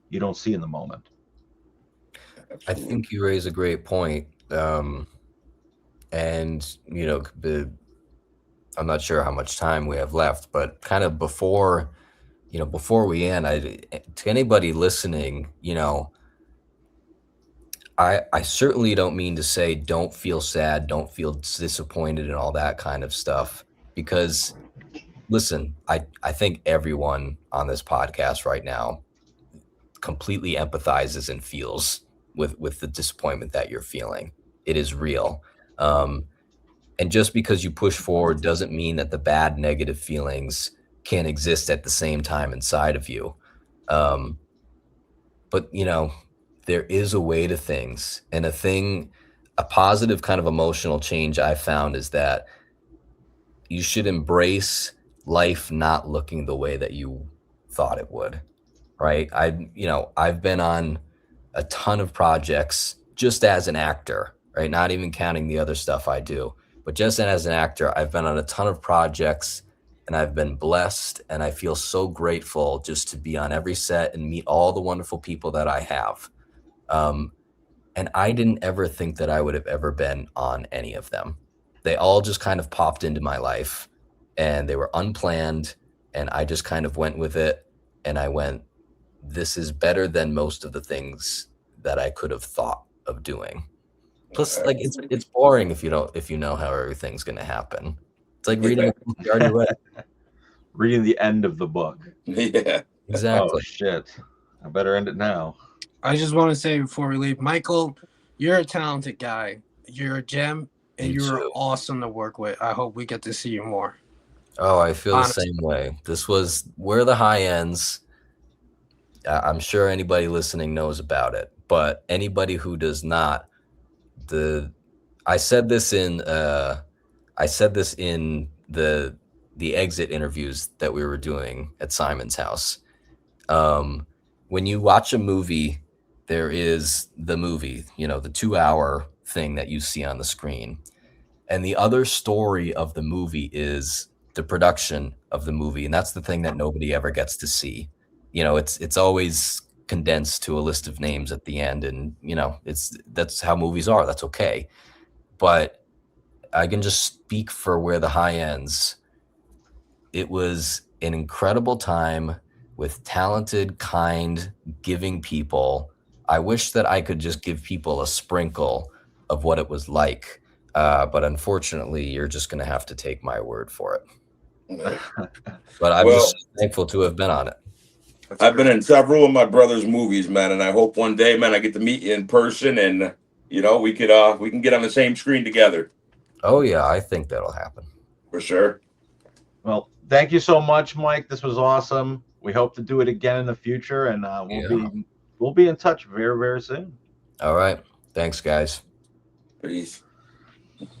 you don't see in the moment. I think you raise a great point. And, I'm not sure how much time we have left, but kind of before we end, to anybody listening, I certainly don't mean to say don't feel sad, don't feel disappointed and all that kind of stuff, because listen, I think everyone on this podcast right now completely empathizes and feels with the disappointment that you're feeling. It is real. And just because you push forward doesn't mean that the bad, negative feelings can't exist at the same time inside of you. But there is a way to things, and a positive kind of emotional change I found is that you should embrace life not looking the way that you thought it would. Right. I've been on a ton of projects just as an actor, right? Not even counting the other stuff I do, but just as an actor, I've been on a ton of projects and I've been blessed, and I feel so grateful just to be on every set and meet all the wonderful people that I have. And I didn't ever think that I would have ever been on any of them. They all just kind of popped into my life, and they were unplanned, and I just kind of went with it. And I went, this is better than most of the things that I could have thought of doing. Plus, like, it's boring if you know how everything's going to happen. It's like reading a book you already read. Reading the end of the book. Yeah. Exactly. Oh shit! I better end it now. I just want to say before we leave, Michael, you're a talented guy. You're a gem, and You you're too. awesome to work with. I hope we get to see you more. Oh, I feel the Honestly. same way. This was where the high ends. I'm sure anybody listening knows about it, but anybody who does not, I said this in the exit interviews that we were doing at Simon's house. When you watch a movie, there is the movie, the 2-hour thing that you see on the screen. And the other story of the movie is the production of the movie. And that's the thing that nobody ever gets to see. It's always condensed to a list of names at the end. And, that's how movies are. That's okay. But I can just speak for where the high ends. It was an incredible time with talented, kind, giving people. I wish that I could just give people a sprinkle of what it was like. But unfortunately, you're just going to have to take my word for it. But I'm Well, just thankful to have been on it. I've been in several of my brother's movies, man, and I hope one day, man, I get to meet you in person, and we can get on the same screen together. Oh yeah, I think that'll happen. For sure. Well, thank you so much, Mike. This was awesome. We hope to do it again in the future, and we'll be in touch very, very soon. All right. Thanks, guys. Peace.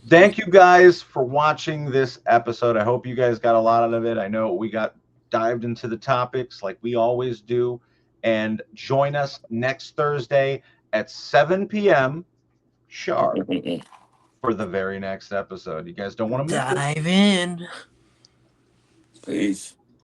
Thank you guys for watching this episode. I hope you guys got a lot out of it. I know we got dived into the topics like we always do. And join us next Thursday at 7 p.m. sharp for the very next episode. You guys don't want to miss it. Dive in. Peace.